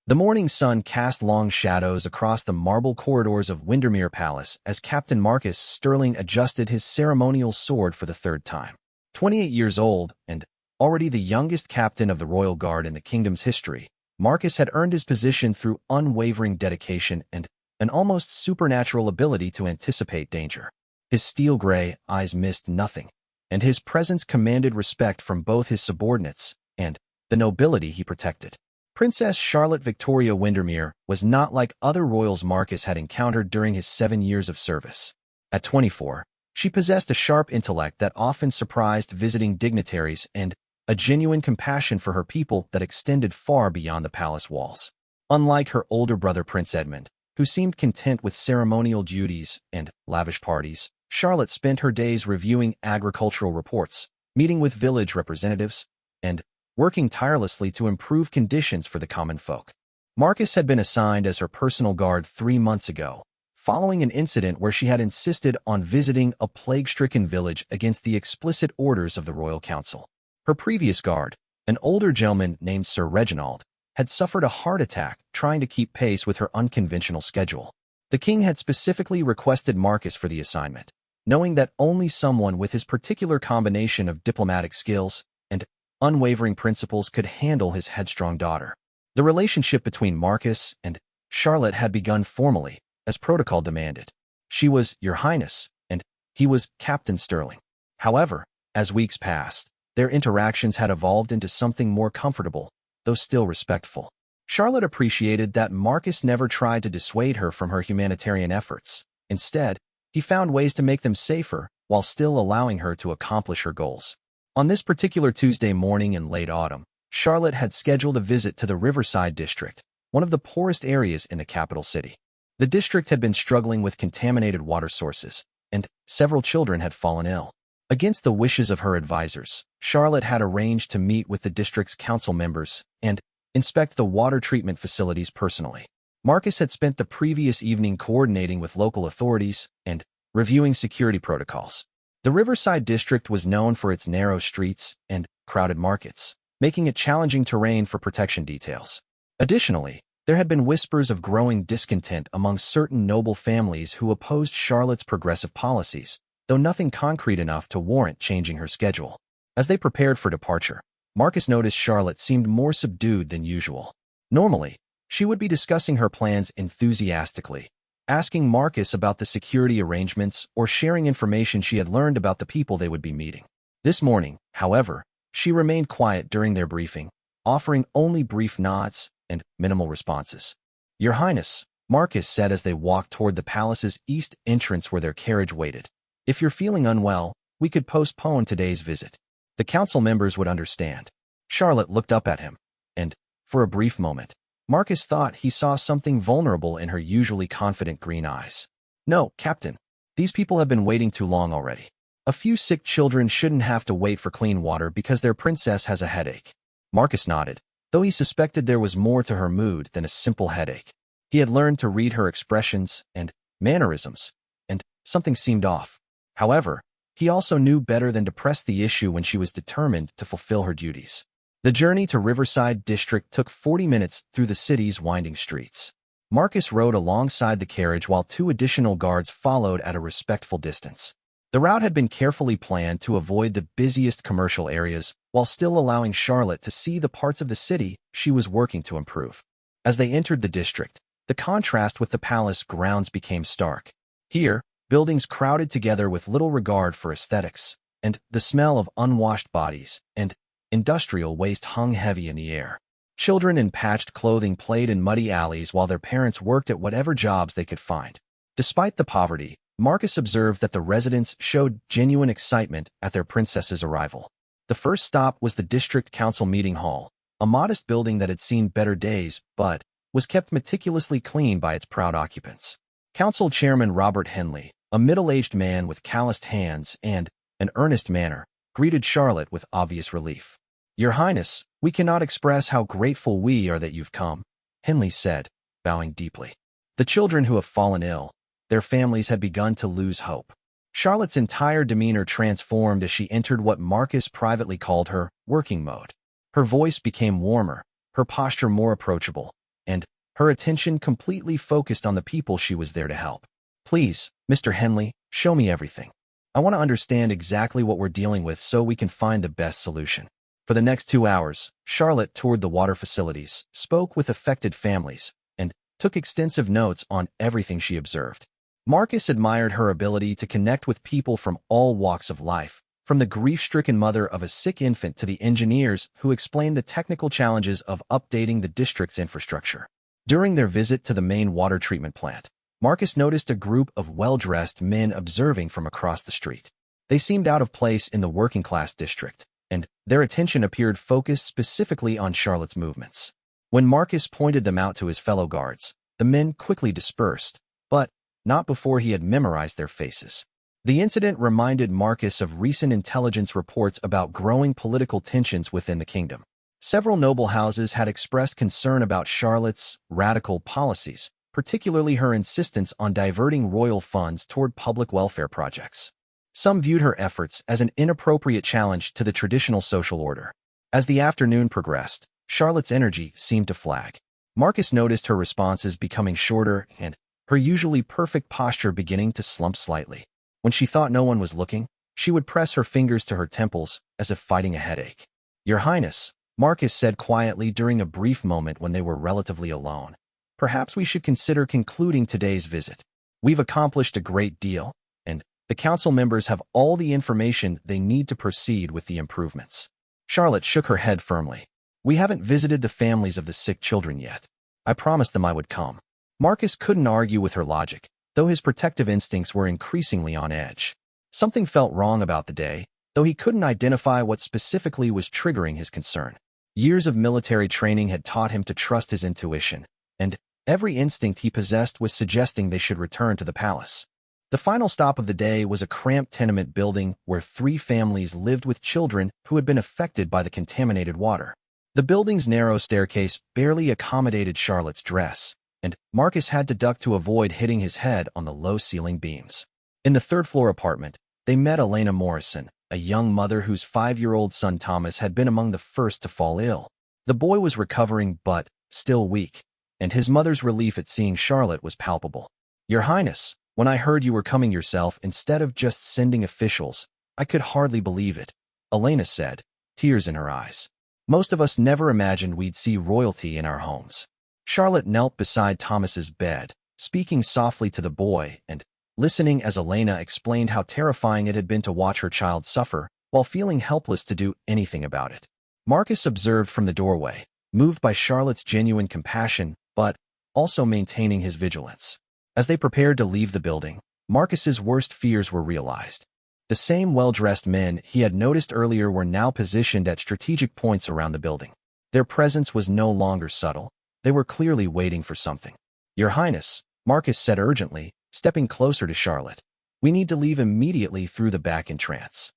The morning sun cast long shadows across the marble corridors of Windermere Palace as Captain Marcus Sterling adjusted his ceremonial sword for the third time. 28 years old, and already the youngest captain of the Royal Guard in the kingdom's history, Marcus had earned his position through unwavering dedication and an almost supernatural ability to anticipate danger. His steel-gray eyes missed nothing, and his presence commanded respect from both his subordinates and the nobility he protected. Princess Charlotte Victoria Windermere was not like other royals Marcus had encountered during his 7 years of service. At 24, she possessed a sharp intellect that often surprised visiting dignitaries and a genuine compassion for her people that extended far beyond the palace walls. Unlike her older brother Prince Edmund, who seemed content with ceremonial duties and lavish parties, Charlotte spent her days reviewing agricultural reports, meeting with village representatives, and working tirelessly to improve conditions for the common folk. Marcus had been assigned as her personal guard 3 months ago, following an incident where she had insisted on visiting a plague-stricken village against the explicit orders of the Royal Council. Her previous guard, an older gentleman named Sir Reginald, had suffered a heart attack trying to keep pace with her unconventional schedule. The king had specifically requested Marcus for the assignment, knowing that only someone with his particular combination of diplomatic skills and unwavering principles could handle his headstrong daughter. The relationship between Marcus and Charlotte had begun formally, as protocol demanded. She was Your Highness, and he was Captain Sterling. However, as weeks passed, their interactions had evolved into something more comfortable, though still respectful. Charlotte appreciated that Marcus never tried to dissuade her from her humanitarian efforts. Instead, he found ways to make them safer while still allowing her to accomplish her goals. On this particular Tuesday morning in late autumn, Charlotte had scheduled a visit to the Riverside district, one of the poorest areas in the capital city. The district had been struggling with contaminated water sources, and several children had fallen ill. Against the wishes of her advisors, Charlotte had arranged to meet with the district's council members and inspect the water treatment facilities personally. Marcus had spent the previous evening coordinating with local authorities and reviewing security protocols. The Riverside district was known for its narrow streets and crowded markets, making it challenging terrain for protection details. Additionally, there had been whispers of growing discontent among certain noble families who opposed Charlotte's progressive policies, though nothing concrete enough to warrant changing her schedule. As they prepared for departure, Marcus noticed Charlotte seemed more subdued than usual. Normally, she would be discussing her plans enthusiastically, asking Marcus about the security arrangements or sharing information she had learned about the people they would be meeting. This morning, however, she remained quiet during their briefing, offering only brief nods and minimal responses. Your Highness, Marcus said as they walked toward the palace's east entrance where their carriage waited. If you're feeling unwell, we could postpone today's visit. The council members would understand. Charlotte looked up at him, and, for a brief moment, Marcus thought he saw something vulnerable in her usually confident green eyes. No, Captain. These people have been waiting too long already. A few sick children shouldn't have to wait for clean water because their princess has a headache. Marcus nodded, though he suspected there was more to her mood than a simple headache. He had learned to read her expressions and mannerisms, and something seemed off. However, he also knew better than to press the issue when she was determined to fulfill her duties. The journey to Riverside District took 40 minutes through the city's winding streets. Marcus rode alongside the carriage while 2 additional guards followed at a respectful distance. The route had been carefully planned to avoid the busiest commercial areas while still allowing Charlotte to see the parts of the city she was working to improve. As they entered the district, the contrast with the palace grounds became stark. Here, buildings crowded together with little regard for aesthetics, and the smell of unwashed bodies and industrial waste hung heavy in the air. Children in patched clothing played in muddy alleys while their parents worked at whatever jobs they could find. Despite the poverty, Marcus observed that the residents showed genuine excitement at their princess's arrival. The first stop was the district council meeting hall, a modest building that had seen better days but was kept meticulously clean by its proud occupants. Council Chairman Robert Henley, a middle-aged man with calloused hands and an earnest manner, greeted Charlotte with obvious relief. Your Highness, we cannot express how grateful we are that you've come, Henley said, bowing deeply. The children who have fallen ill, their families had begun to lose hope. Charlotte's entire demeanor transformed as she entered what Marcus privately called her working mode. Her voice became warmer, her posture more approachable, and her attention completely focused on the people she was there to help. "Please, Mr. Henley, show me everything. I want to understand exactly what we're dealing with so we can find the best solution." For the next 2 hours, Charlotte toured the water facilities, spoke with affected families, and took extensive notes on everything she observed. Marcus admired her ability to connect with people from all walks of life, from the grief-stricken mother of a sick infant to the engineers who explained the technical challenges of updating the district's infrastructure. During their visit to the main water treatment plant, Marcus noticed a group of well-dressed men observing from across the street. They seemed out of place in the working-class district, and their attention appeared focused specifically on Charlotte's movements. When Marcus pointed them out to his fellow guards, the men quickly dispersed, but not before he had memorized their faces. The incident reminded Marcus of recent intelligence reports about growing political tensions within the kingdom. Several noble houses had expressed concern about Charlotte's radical policies, particularly her insistence on diverting royal funds toward public welfare projects. Some viewed her efforts as an inappropriate challenge to the traditional social order. As the afternoon progressed, Charlotte's energy seemed to flag. Marcus noticed her responses becoming shorter and her usually perfect posture beginning to slump slightly. When she thought no one was looking, she would press her fingers to her temples as if fighting a headache. "Your Highness," Marcus said quietly during a brief moment when they were relatively alone, "perhaps we should consider concluding today's visit. We've accomplished a great deal, and the council members have all the information they need to proceed with the improvements." Charlotte shook her head firmly. "We haven't visited the families of the sick children yet. I promised them I would come." Marcus couldn't argue with her logic, though his protective instincts were increasingly on edge. Something felt wrong about the day, though he couldn't identify what specifically was triggering his concern. Years of military training had taught him to trust his intuition, and every instinct he possessed was suggesting they should return to the palace. The final stop of the day was a cramped tenement building where 3 families lived with children who had been affected by the contaminated water. The building's narrow staircase barely accommodated Charlotte's dress, and Marcus had to duck to avoid hitting his head on the low ceiling beams. In the third-floor apartment, they met Elena Morrison, a young mother whose 5-year-old son Thomas had been among the first to fall ill. The boy was recovering but still weak, and his mother's relief at seeing Charlotte was palpable. "Your Highness, when I heard you were coming yourself instead of just sending officials, I could hardly believe it," Elena said, tears in her eyes. "Most of us never imagined we'd see royalty in our homes." Charlotte knelt beside Thomas's bed, speaking softly to the boy and listening as Elena explained how terrifying it had been to watch her child suffer while feeling helpless to do anything about it. Marcus observed from the doorway, moved by Charlotte's genuine compassion, but also maintaining his vigilance. As they prepared to leave the building, Marcus's worst fears were realized. The same well-dressed men he had noticed earlier were now positioned at strategic points around the building. Their presence was no longer subtle. They were clearly waiting for something. "Your Highness," Marcus said urgently, stepping closer to Charlotte. "We need to leave immediately through the back entrance."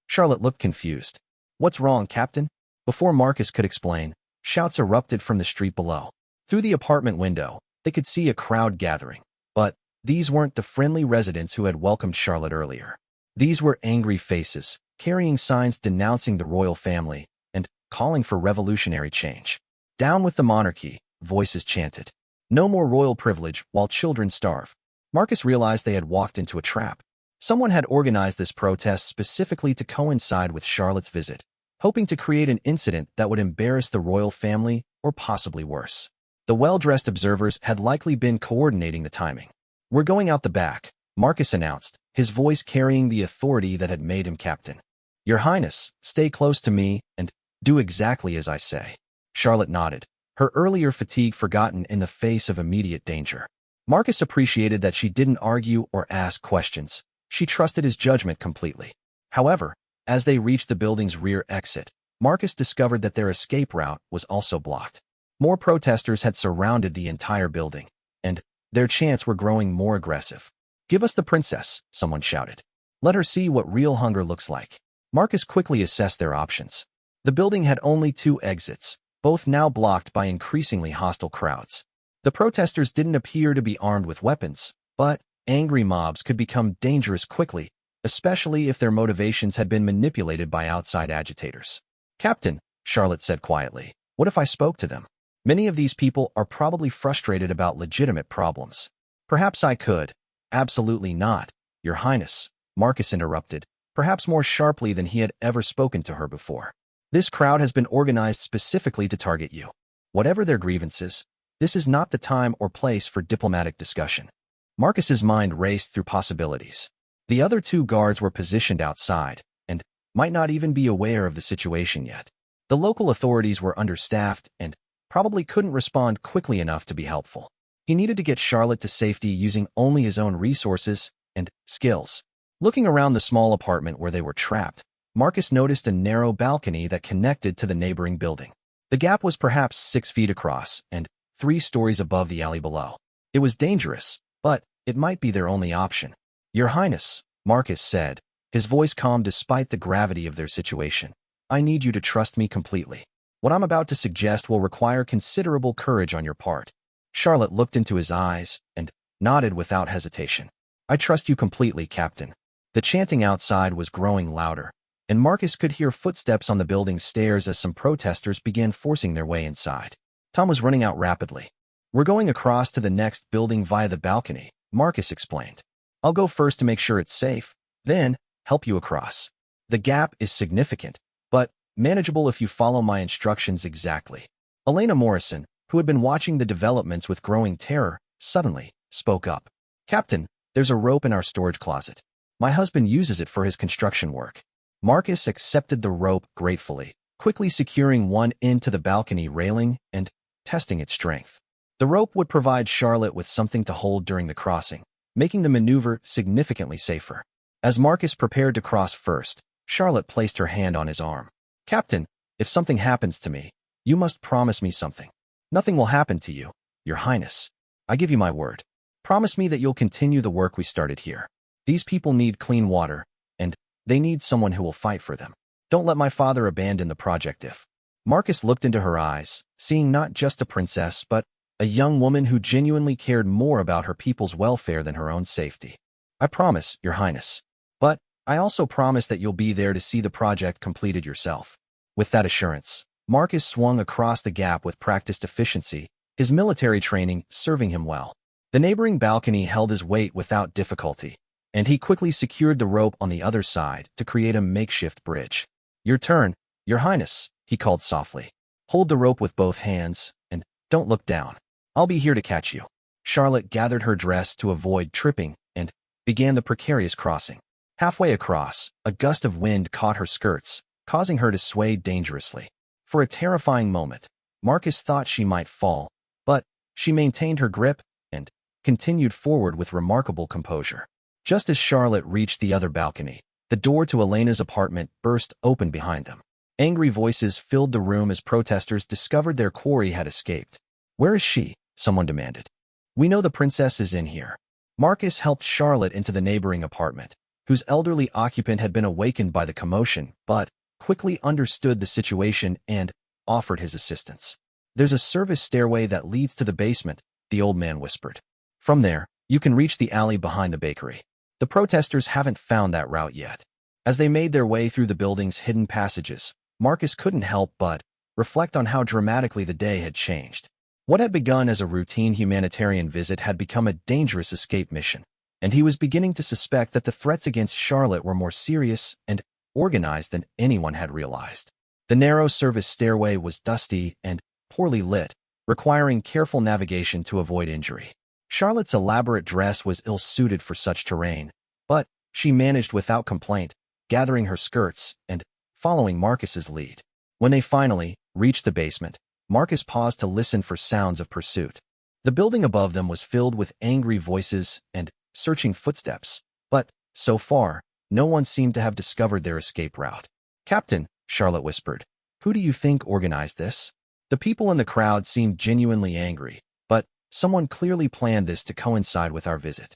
Charlotte looked confused. "What's wrong, Captain?" Before Marcus could explain, shouts erupted from the street below. Through the apartment window, they could see a crowd gathering. But these weren't the friendly residents who had welcomed Charlotte earlier. These were angry faces, carrying signs denouncing the royal family and calling for revolutionary change. "Down with the monarchy," voices chanted. "No more royal privilege while children starve." Marcus realized they had walked into a trap. Someone had organized this protest specifically to coincide with Charlotte's visit, hoping to create an incident that would embarrass the royal family or possibly worse. The well-dressed observers had likely been coordinating the timing. "We're going out the back," Marcus announced, his voice carrying the authority that had made him captain. "Your Highness, stay close to me and do exactly as I say." Charlotte nodded, her earlier fatigue forgotten in the face of immediate danger. Marcus appreciated that she didn't argue or ask questions. She trusted his judgment completely. However, as they reached the building's rear exit, Marcus discovered that their escape route was also blocked. More protesters had surrounded the entire building, and their chants were growing more aggressive. "Give us the princess," someone shouted. "Let her see what real hunger looks like." Marcus quickly assessed their options. The building had only 2 exits, both now blocked by increasingly hostile crowds. The protesters didn't appear to be armed with weapons, but angry mobs could become dangerous quickly, especially if their motivations had been manipulated by outside agitators. "Captain," Charlotte said quietly, "what if I spoke to them?" Many of these people are probably frustrated about legitimate problems. Perhaps I could. Absolutely not, Your Highness, Marcus interrupted, perhaps more sharply than he had ever spoken to her before. This crowd has been organized specifically to target you. Whatever their grievances, this is not the time or place for diplomatic discussion. Marcus's mind raced through possibilities. The other two guards were positioned outside, and might not even be aware of the situation yet. The local authorities were understaffed and probably couldn't respond quickly enough to be helpful. He needed to get Charlotte to safety using only his own resources and skills. Looking around the small apartment where they were trapped, Marcus noticed a narrow balcony that connected to the neighboring building. The gap was perhaps 6 feet across and 3 stories above the alley below. It was dangerous, but it might be their only option. Your Highness, Marcus said, his voice calm despite the gravity of their situation. I need you to trust me completely. What I'm about to suggest will require considerable courage on your part. Charlotte looked into his eyes and nodded without hesitation. I trust you completely, Captain. The chanting outside was growing louder, and Marcus could hear footsteps on the building's stairs as some protesters began forcing their way inside. Tom was running out rapidly. We're going across to the next building via the balcony, Marcus explained. I'll go first to make sure it's safe, then help you across. The gap is significant, but manageable if you follow my instructions exactly. Elena Morrison, who had been watching the developments with growing terror, suddenly spoke up. Captain, there's a rope in our storage closet. My husband uses it for his construction work. Marcus accepted the rope gratefully, quickly securing one end to the balcony railing and testing its strength. The rope would provide Charlotte with something to hold during the crossing, making the maneuver significantly safer. As Marcus prepared to cross first, Charlotte placed her hand on his arm. Captain, if something happens to me, you must promise me something. Nothing will happen to you, Your Highness. I give you my word. Promise me that you'll continue the work we started here. These people need clean water, and they need someone who will fight for them. Don't let my father abandon the project if. Marcus looked into her eyes, seeing not just a princess but a young woman who genuinely cared more about her people's welfare than her own safety. I promise, Your Highness. But I also promise that you'll be there to see the project completed yourself. With that assurance, Marcus swung across the gap with practiced efficiency, his military training serving him well. The neighboring balcony held his weight without difficulty, and he quickly secured the rope on the other side to create a makeshift bridge. Your turn, Your Highness, he called softly. Hold the rope with both hands, and don't look down. I'll be here to catch you. Charlotte gathered her dress to avoid tripping and began the precarious crossing. Halfway across, a gust of wind caught her skirts, causing her to sway dangerously. For a terrifying moment, Marcus thought she might fall, but she maintained her grip and continued forward with remarkable composure. Just as Charlotte reached the other balcony, the door to Elena's apartment burst open behind them. Angry voices filled the room as protesters discovered their quarry had escaped. Where is she? Someone demanded. We know the princess is in here. Marcus helped Charlotte into the neighboring apartment, whose elderly occupant had been awakened by the commotion, but quickly understood the situation and offered his assistance. There's a service stairway that leads to the basement, the old man whispered. From there, you can reach the alley behind the bakery. The protesters haven't found that route yet. As they made their way through the building's hidden passages, Marcus couldn't help but reflect on how dramatically the day had changed. What had begun as a routine humanitarian visit had become a dangerous escape mission, and he was beginning to suspect that the threats against Charlotte were more serious and organized than anyone had realized. The narrow service stairway was dusty and poorly lit, requiring careful navigation to avoid injury. Charlotte's elaborate dress was ill-suited for such terrain, but she managed without complaint, gathering her skirts and following Marcus's lead. When they finally reached the basement, Marcus paused to listen for sounds of pursuit. The building above them was filled with angry voices and searching footsteps, but, so far, no one seemed to have discovered their escape route. Captain, Charlotte whispered, who do you think organized this? The people in the crowd seemed genuinely angry, but someone clearly planned this to coincide with our visit.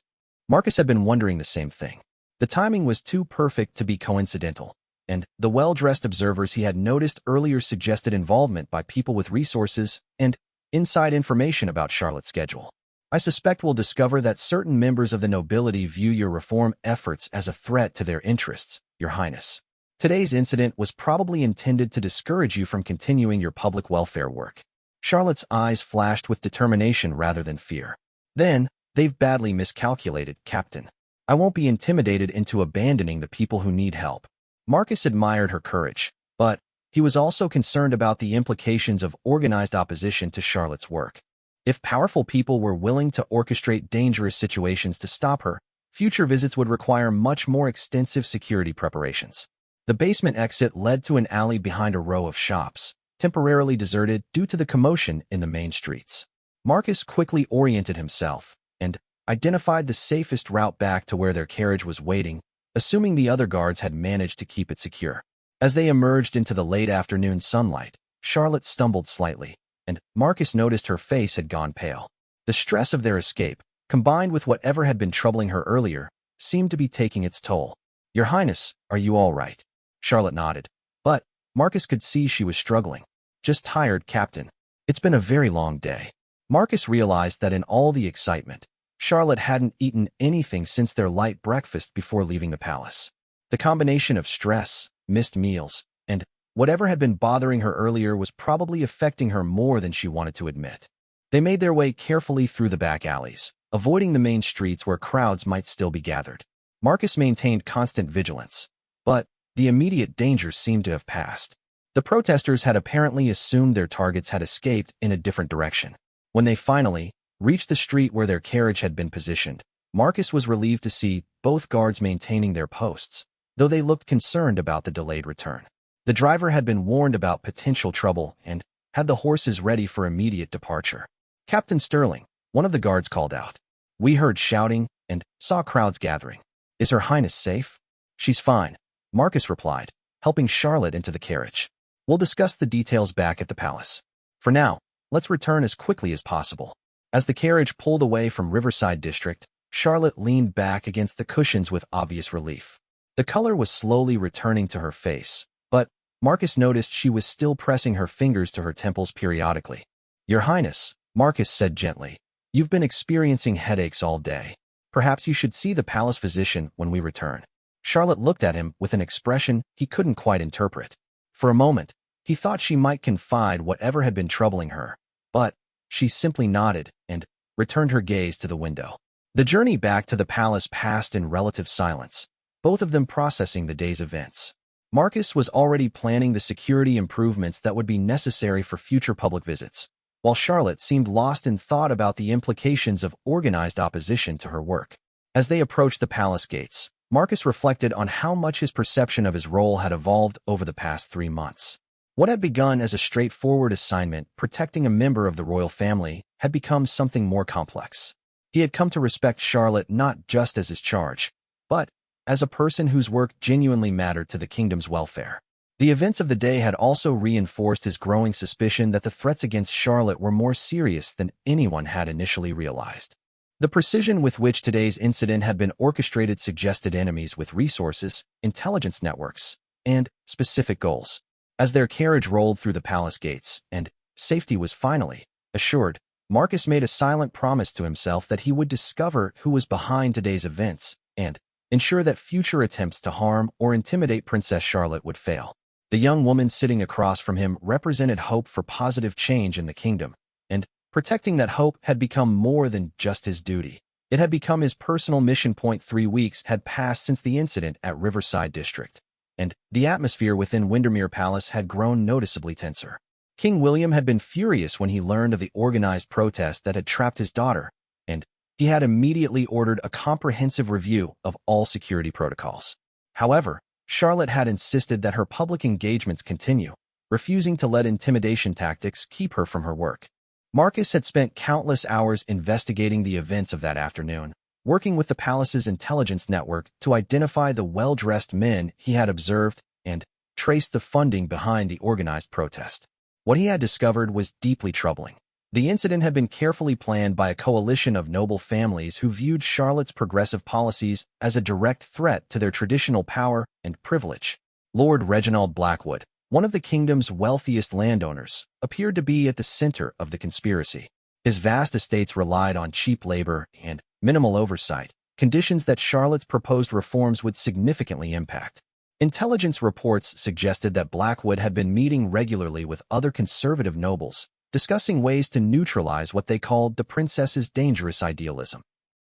Marcus had been wondering the same thing. The timing was too perfect to be coincidental, and the well-dressed observers he had noticed earlier suggested involvement by people with resources and inside information about Charlotte's schedule. I suspect we'll discover that certain members of the nobility view your reform efforts as a threat to their interests, Your Highness. Today's incident was probably intended to discourage you from continuing your public welfare work. Charlotte's eyes flashed with determination rather than fear. Then, they've badly miscalculated, Captain. I won't be intimidated into abandoning the people who need help. Marcus admired her courage, but he was also concerned about the implications of organized opposition to Charlotte's work. If powerful people were willing to orchestrate dangerous situations to stop her, future visits would require much more extensive security preparations. The basement exit led to an alley behind a row of shops, temporarily deserted due to the commotion in the main streets. Marcus quickly oriented himself and identified the safest route back to where their carriage was waiting, assuming the other guards had managed to keep it secure. As they emerged into the late afternoon sunlight, Charlotte stumbled slightly, and Marcus noticed her face had gone pale. The stress of their escape, combined with whatever had been troubling her earlier, seemed to be taking its toll. "Your Highness, are you all right?" Charlotte nodded, but Marcus could see she was struggling. "Just tired, Captain. It's been a very long day." Marcus realized that in all the excitement, Charlotte hadn't eaten anything since their light breakfast before leaving the palace. The combination of stress, missed meals, and whatever had been bothering her earlier was probably affecting her more than she wanted to admit. They made their way carefully through the back alleys, avoiding the main streets where crowds might still be gathered. Marcus maintained constant vigilance, but the immediate danger seemed to have passed. The protesters had apparently assumed their targets had escaped in a different direction. When they finally reached the street where their carriage had been positioned, Marcus was relieved to see both guards maintaining their posts, though they looked concerned about the delayed return. The driver had been warned about potential trouble and had the horses ready for immediate departure. "Captain Sterling," one of the guards called out. "We heard shouting and saw crowds gathering. Is Her Highness safe?" "She's fine," Marcus replied, helping Charlotte into the carriage. "We'll discuss the details back at the palace. For now, let's return as quickly as possible." As the carriage pulled away from Riverside District, Charlotte leaned back against the cushions with obvious relief. The color was slowly returning to her face, but Marcus noticed she was still pressing her fingers to her temples periodically. "Your Highness," Marcus said gently, "you've been experiencing headaches all day. Perhaps you should see the palace physician when we return." Charlotte looked at him with an expression he couldn't quite interpret. For a moment, he thought she might confide whatever had been troubling her, but she simply nodded and returned her gaze to the window. The journey back to the palace passed in relative silence, both of them processing the day's events. Marcus was already planning the security improvements that would be necessary for future public visits, while Charlotte seemed lost in thought about the implications of organized opposition to her work. As they approached the palace gates, Marcus reflected on how much his perception of his role had evolved over the past 3 months. What had begun as a straightforward assignment protecting a member of the royal family had become something more complex. He had come to respect Charlotte not just as his charge, but as a person whose work genuinely mattered to the kingdom's welfare. The events of the day had also reinforced his growing suspicion that the threats against Charlotte were more serious than anyone had initially realized. The precision with which today's incident had been orchestrated suggested enemies with resources, intelligence networks, and specific goals. As their carriage rolled through the palace gates and safety was finally assured, Marcus made a silent promise to himself that he would discover who was behind today's events and ensure that future attempts to harm or intimidate Princess Charlotte would fail. The young woman sitting across from him represented hope for positive change in the kingdom, and protecting that hope had become more than just his duty. It had become his personal mission. 3 weeks had passed since the incident at Riverside District, and the atmosphere within Windermere Palace had grown noticeably tenser. King William had been furious when he learned of the organized protest that had trapped his daughter, and he had immediately ordered a comprehensive review of all security protocols. However, Charlotte had insisted that her public engagements continue, refusing to let intimidation tactics keep her from her work. Marcus had spent countless hours investigating the events of that afternoon, working with the palace's intelligence network to identify the well-dressed men he had observed and trace the funding behind the organized protest. What he had discovered was deeply troubling. The incident had been carefully planned by a coalition of noble families who viewed Charlotte's progressive policies as a direct threat to their traditional power and privilege. Lord Reginald Blackwood, one of the kingdom's wealthiest landowners, appeared to be at the center of the conspiracy. His vast estates relied on cheap labor and minimal oversight, conditions that Charlotte's proposed reforms would significantly impact. Intelligence reports suggested that Blackwood had been meeting regularly with other conservative nobles, discussing ways to neutralize what they called the princess's dangerous idealism.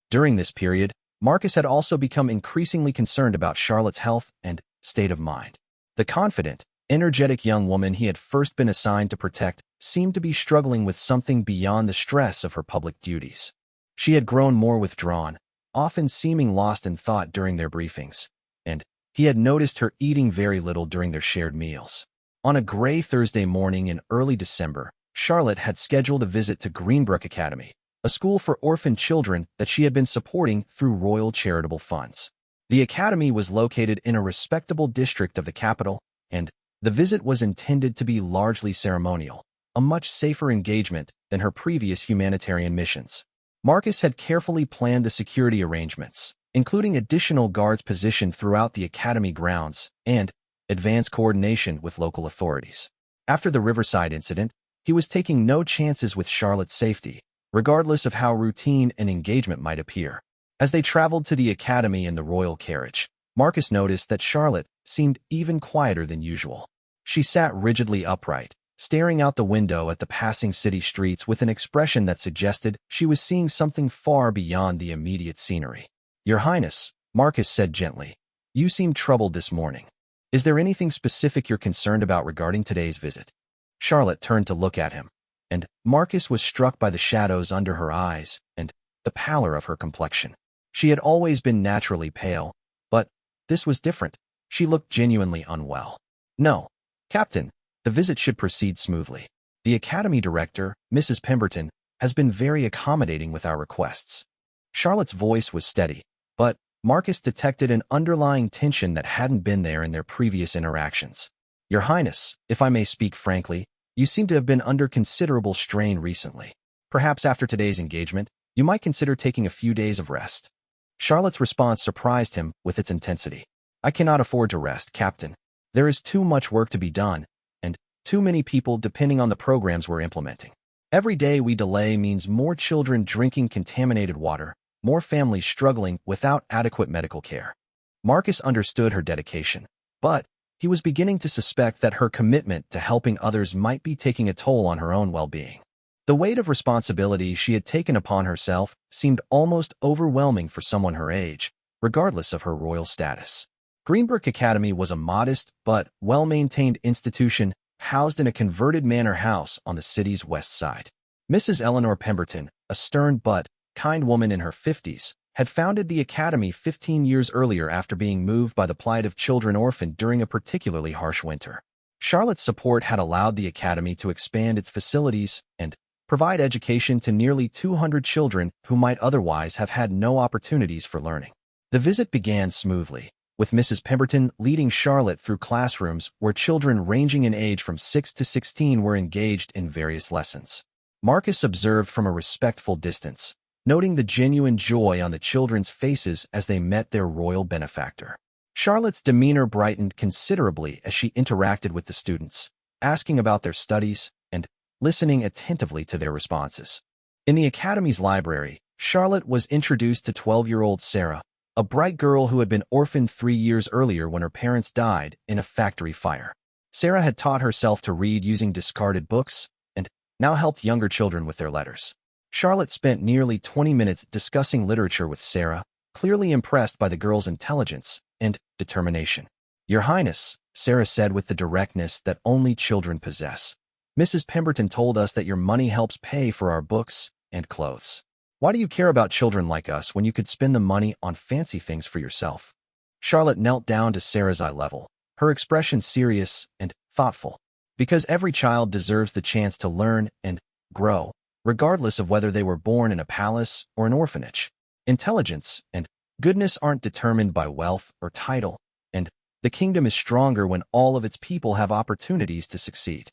During this period, Marcus had also become increasingly concerned about Charlotte's health and state of mind. The confident, energetic young woman he had first been assigned to protect seemed to be struggling with something beyond the stress of her public duties. She had grown more withdrawn, often seeming lost in thought during their briefings, and he had noticed her eating very little during their shared meals. On a gray Thursday morning in early December, Charlotte had scheduled a visit to Greenbrook Academy, a school for orphan children that she had been supporting through royal charitable funds. The academy was located in a respectable district of the capital, and the visit was intended to be largely ceremonial, a much safer engagement than her previous humanitarian missions. Marcus had carefully planned the security arrangements, including additional guards positioned throughout the academy grounds and advanced coordination with local authorities. After the Riverside incident, he was taking no chances with Charlotte's safety, regardless of how routine an engagement might appear. As they traveled to the academy in the royal carriage, Marcus noticed that Charlotte seemed even quieter than usual. She sat rigidly upright, staring out the window at the passing city streets with an expression that suggested she was seeing something far beyond the immediate scenery. "Your Highness," Marcus said gently, "you seem troubled this morning. Is there anything specific you're concerned about regarding today's visit?" Charlotte turned to look at him, and Marcus was struck by the shadows under her eyes and the pallor of her complexion. She had always been naturally pale, but this was different. She looked genuinely unwell. "No, Captain, the visit should proceed smoothly. The Academy Director, Mrs. Pemberton, has been very accommodating with our requests." Charlotte's voice was steady, but Marcus detected an underlying tension that hadn't been there in their previous interactions. "Your Highness, if I may speak frankly, you seem to have been under considerable strain recently. Perhaps after today's engagement, you might consider taking a few days of rest." Charlotte's response surprised him with its intensity. "I cannot afford to rest, Captain. There is too much work to be done, and too many people depending on the programs we're implementing. Every day we delay means more children drinking contaminated water, more families struggling without adequate medical care." Marcus understood her dedication, but he was beginning to suspect that her commitment to helping others might be taking a toll on her own well-being. The weight of responsibility she had taken upon herself seemed almost overwhelming for someone her age, regardless of her royal status. Greenbrook Academy was a modest but well-maintained institution housed in a converted manor house on the city's west side. Mrs. Eleanor Pemberton, a stern but kind woman in her 50s, had founded the academy 15 years earlier after being moved by the plight of children orphaned during a particularly harsh winter. Charlotte's support had allowed the academy to expand its facilities and provide education to nearly 200 children who might otherwise have had no opportunities for learning. The visit began smoothly, with Mrs. Pemberton leading Charlotte through classrooms where children ranging in age from 6 to 16 were engaged in various lessons. Marcus observed from a respectful distance, noting the genuine joy on the children's faces as they met their royal benefactor. Charlotte's demeanor brightened considerably as she interacted with the students, asking about their studies and listening attentively to their responses. In the academy's library, Charlotte was introduced to 12-year-old Sarah, a bright girl who had been orphaned 3 years earlier when her parents died in a factory fire. Sarah had taught herself to read using discarded books and now helped younger children with their letters. Charlotte spent nearly 20 minutes discussing literature with Sarah, clearly impressed by the girl's intelligence and determination. "Your Highness," Sarah said with the directness that only children possess, "Mrs. Pemberton told us that your money helps pay for our books and clothes. Why do you care about children like us when you could spend the money on fancy things for yourself?" Charlotte knelt down to Sarah's eye level, her expression serious and thoughtful. "Because every child deserves the chance to learn and grow, regardless of whether they were born in a palace or an orphanage. Intelligence and goodness aren't determined by wealth or title, and the kingdom is stronger when all of its people have opportunities to succeed."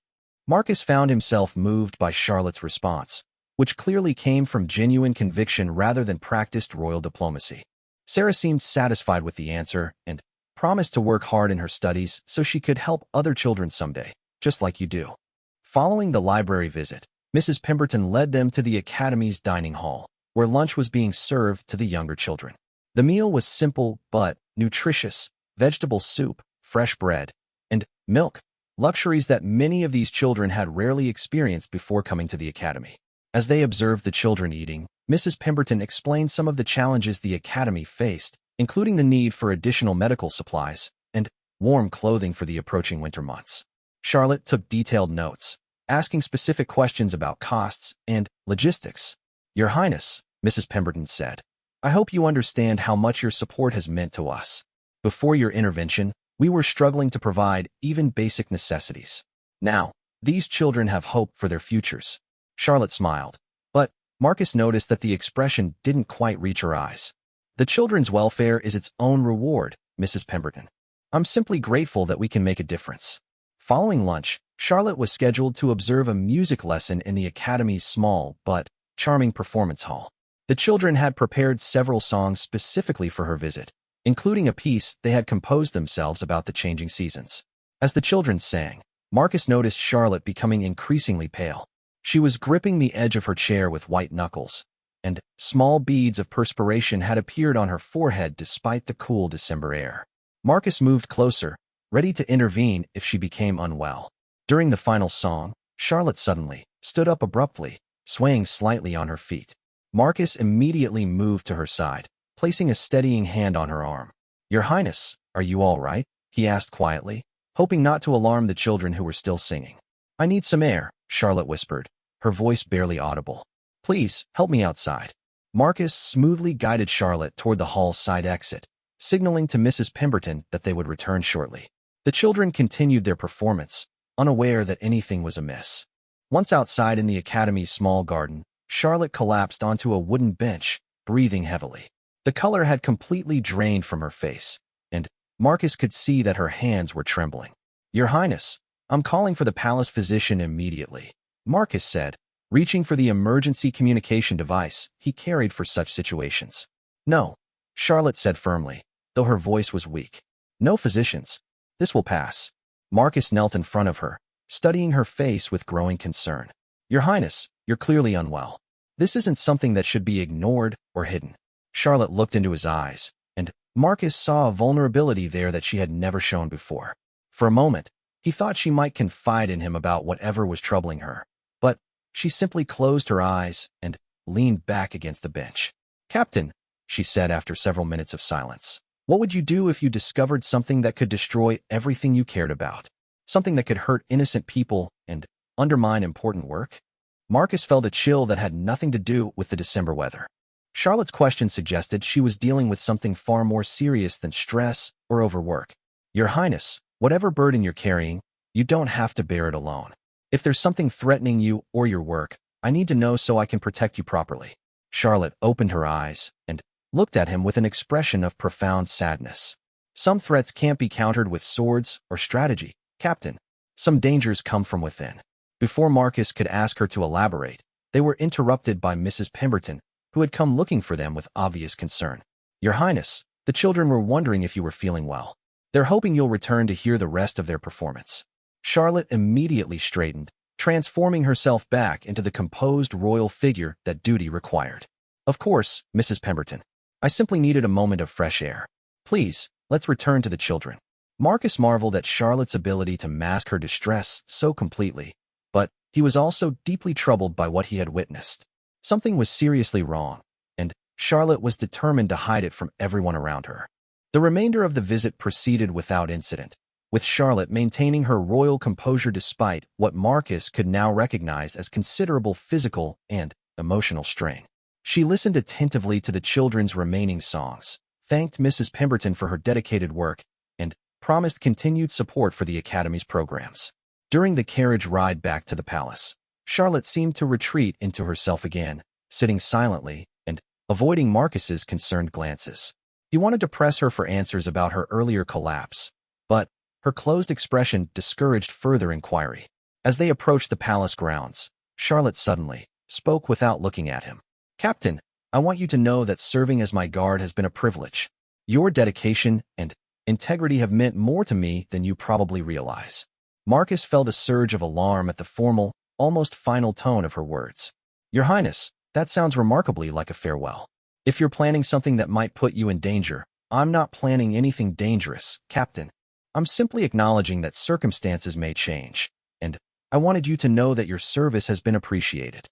Marcus found himself moved by Charlotte's response, which clearly came from genuine conviction rather than practiced royal diplomacy. Sarah seemed satisfied with the answer and promised to work hard in her studies so she could help other children someday, just like you do. Following the library visit, Mrs. Pemberton led them to the academy's dining hall, where lunch was being served to the younger children. The meal was simple but nutritious: vegetable soup, fresh bread, and milk, luxuries that many of these children had rarely experienced before coming to the academy. As they observed the children eating, Mrs. Pemberton explained some of the challenges the academy faced, including the need for additional medical supplies and warm clothing for the approaching winter months. Charlotte took detailed notes, asking specific questions about costs and logistics. "Your Highness," Mrs. Pemberton said, "I hope you understand how much your support has meant to us. Before your intervention, we were struggling to provide even basic necessities. Now, these children have hope for their futures." Charlotte smiled, but Marcus noticed that the expression didn't quite reach her eyes. "The children's welfare is its own reward, Mrs. Pemberton. I'm simply grateful that we can make a difference." Following lunch, Charlotte was scheduled to observe a music lesson in the Academy's small but charming performance hall. The children had prepared several songs specifically for her visit, including a piece they had composed themselves about the changing seasons. As the children sang, Marcus noticed Charlotte becoming increasingly pale. She was gripping the edge of her chair with white knuckles, and small beads of perspiration had appeared on her forehead despite the cool December air. Marcus moved closer, ready to intervene if she became unwell. During the final song, Charlotte suddenly stood up abruptly, swaying slightly on her feet. Marcus immediately moved to her side, placing a steadying hand on her arm. "Your Highness, are you all right?" he asked quietly, hoping not to alarm the children who were still singing. "I need some air," Charlotte whispered, her voice barely audible. "Please, help me outside." Marcus smoothly guided Charlotte toward the hall's side exit, signaling to Mrs. Pemberton that they would return shortly. The children continued their performance, unaware that anything was amiss. Once outside in the Academy's small garden, Charlotte collapsed onto a wooden bench, breathing heavily. The color had completely drained from her face, and Marcus could see that her hands were trembling. "Your Highness, I'm calling for the palace physician immediately," Marcus said, reaching for the emergency communication device he carried for such situations. "No," Charlotte said firmly, though her voice was weak. "No physicians. This will pass." Marcus knelt in front of her, studying her face with growing concern. "Your Highness, you're clearly unwell. This isn't something that should be ignored or hidden." Charlotte looked into his eyes, and Marcus saw a vulnerability there that she had never shown before. For a moment, he thought she might confide in him about whatever was troubling her, but she simply closed her eyes and leaned back against the bench. "Captain," she said after several minutes of silence, "what would you do if you discovered something that could destroy everything you cared about? Something that could hurt innocent people and undermine important work?" Marcus felt a chill that had nothing to do with the December weather. Charlotte's question suggested she was dealing with something far more serious than stress or overwork. "Your Highness, whatever burden you're carrying, you don't have to bear it alone. If there's something threatening you or your work, I need to know so I can protect you properly." Charlotte opened her eyes and looked at him with an expression of profound sadness. "Some threats can't be countered with swords or strategy, Captain. Some dangers come from within." Before Marcus could ask her to elaborate, they were interrupted by Mrs. Pemberton, who had come looking for them with obvious concern. "Your Highness, the children were wondering if you were feeling well. They're hoping you'll return to hear the rest of their performance." Charlotte immediately straightened, transforming herself back into the composed royal figure that duty required. "Of course, Mrs. Pemberton. I simply needed a moment of fresh air. Please, let's return to the children." Marcus marveled at Charlotte's ability to mask her distress so completely, but he was also deeply troubled by what he had witnessed. Something was seriously wrong, and Charlotte was determined to hide it from everyone around her. The remainder of the visit proceeded without incident, with Charlotte maintaining her royal composure despite what Marcus could now recognize as considerable physical and emotional strain. She listened attentively to the children's remaining songs, thanked Mrs. Pemberton for her dedicated work, and promised continued support for the Academy's programs. During the carriage ride back to the palace, Charlotte seemed to retreat into herself again, sitting silently and avoiding Marcus's concerned glances. He wanted to press her for answers about her earlier collapse, but her closed expression discouraged further inquiry. As they approached the palace grounds, Charlotte suddenly spoke without looking at him. "Captain, I want you to know that serving as my guard has been a privilege. Your dedication and integrity have meant more to me than you probably realize." Marcus felt a surge of alarm at the formal, almost final tone of her words. "Your Highness, that sounds remarkably like a farewell. If you're planning something that might put you in danger, I'm not planning anything dangerous, Captain." I'm simply acknowledging that circumstances may change, and I wanted you to know that your service has been appreciated.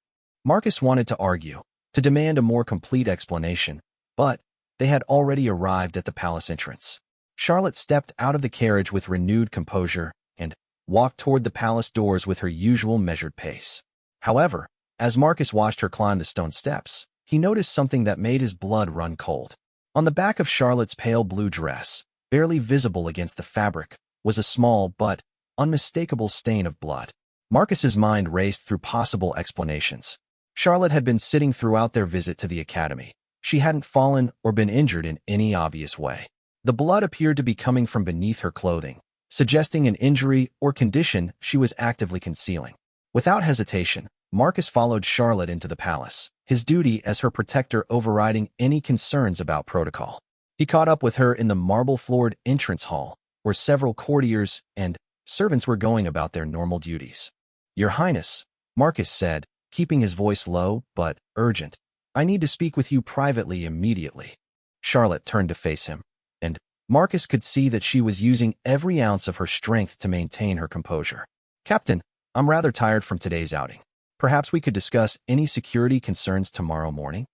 Marcus wanted to argue, to demand a more complete explanation, but they had already arrived at the palace entrance. Charlotte stepped out of the carriage with renewed composure and walked toward the palace doors with her usual measured pace. However, as Marcus watched her climb the stone steps, he noticed something that made his blood run cold. On the back of Charlotte's pale blue dress, barely visible against the fabric, was a small but unmistakable stain of blood. Marcus's mind raced through possible explanations. Charlotte had been sitting throughout their visit to the academy. She hadn't fallen or been injured in any obvious way. The blood appeared to be coming from beneath her clothing, suggesting an injury or condition she was actively concealing. Without hesitation, Marcus followed Charlotte into the palace, his duty as her protector overriding any concerns about protocol. He caught up with her in the marble-floored entrance hall, where several courtiers and servants were going about their normal duties. "Your Highness," Marcus said, keeping his voice low but urgent, "I need to speak with you privately immediately." Charlotte turned to face him, and Marcus could see that she was using every ounce of her strength to maintain her composure. "Captain, I'm rather tired from today's outing. Perhaps we could discuss any security concerns tomorrow morning?"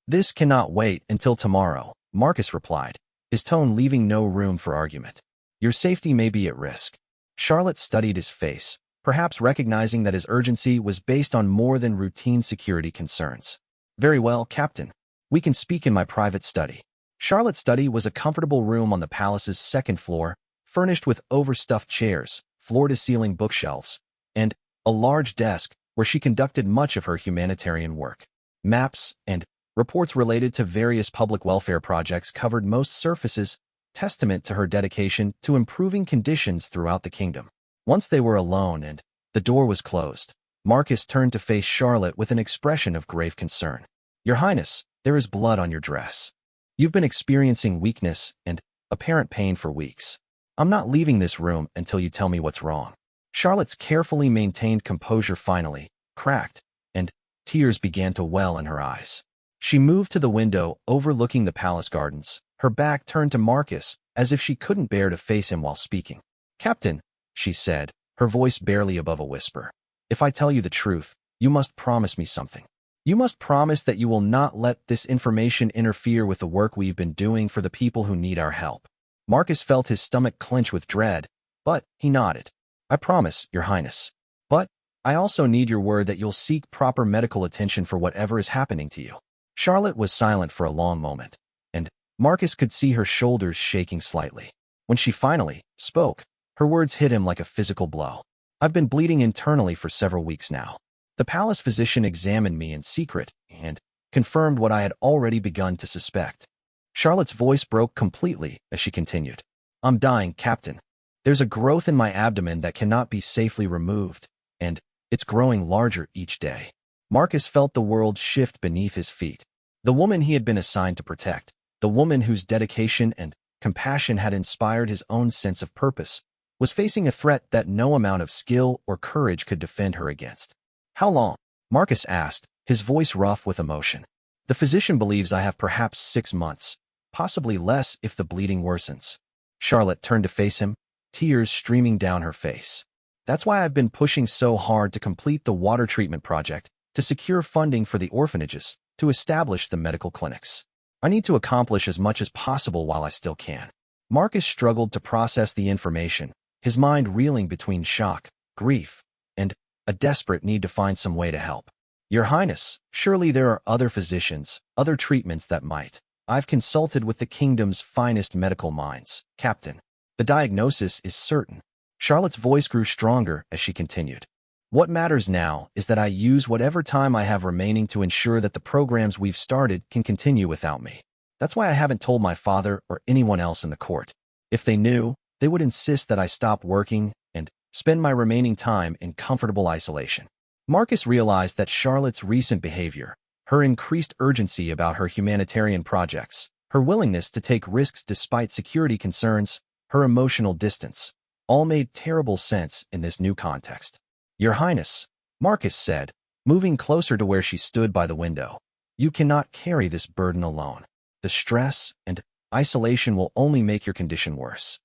"This cannot wait until tomorrow," Marcus replied, his tone leaving no room for argument. "Your safety may be at risk." Charlotte studied his face, perhaps recognizing that his urgency was based on more than routine security concerns. "Very well, Captain. We can speak in my private study." Charlotte's study was a comfortable room on the palace's second floor, furnished with overstuffed chairs, floor-to-ceiling bookshelves, and a large desk where she conducted much of her humanitarian work. Maps and reports related to various public welfare projects covered most surfaces, testament to her dedication to improving conditions throughout the kingdom. Once they were alone and the door was closed, Marcus turned to face Charlotte with an expression of grave concern. "Your Highness, there is blood on your dress. You've been experiencing weakness and apparent pain for weeks. I'm not leaving this room until you tell me what's wrong." Charlotte's carefully maintained composure finally cracked, and tears began to well in her eyes. She moved to the window overlooking the palace gardens, her back turned to Marcus as if she couldn't bear to face him while speaking. "Captain," she said, her voice barely above a whisper, "if I tell you the truth, you must promise me something. You must promise that you will not let this information interfere with the work we've been doing for the people who need our help." Marcus felt his stomach clench with dread, but he nodded. "I promise, Your Highness. But I also need your word that you'll seek proper medical attention for whatever is happening to you." Charlotte was silent for a long moment, and Marcus could see her shoulders shaking slightly. When she finally spoke, her words hit him like a physical blow. "I've been bleeding internally for several weeks now. The palace physician examined me in secret and confirmed what I had already begun to suspect." Charlotte's voice broke completely as she continued. "I'm dying, Captain. There's a growth in my abdomen that cannot be safely removed, and it's growing larger each day." Marcus felt the world shift beneath his feet. The woman he had been assigned to protect, the woman whose dedication and compassion had inspired his own sense of purpose, was facing a threat that no amount of skill or courage could defend her against. "How long?" Marcus asked, his voice rough with emotion. "The physician believes I have perhaps 6 months, possibly less if the bleeding worsens." Charlotte turned to face him, tears streaming down her face. "That's why I've been pushing so hard to complete the water treatment project, to secure funding for the orphanages, to establish the medical clinics. I need to accomplish as much as possible while I still can." Marcus struggled to process the information, his mind reeling between shock, grief, and a desperate need to find some way to help. "Your Highness, surely there are other physicians, other treatments that might. I've consulted with the kingdom's finest medical minds, Captain. The diagnosis is certain." Charlotte's voice grew stronger as she continued. "What matters now is that I use whatever time I have remaining to ensure that the programs we've started can continue without me. That's why I haven't told my father or anyone else in the court. If they knew, they would insist that I stop working and spend my remaining time in comfortable isolation." Marcus realized that Charlotte's recent behavior, her increased urgency about her humanitarian projects, her willingness to take risks despite security concerns, her emotional distance, all made terrible sense in this new context. "Your Highness," Marcus said, moving closer to where she stood by the window, "you cannot carry this burden alone. The stress and isolation will only make your condition worse."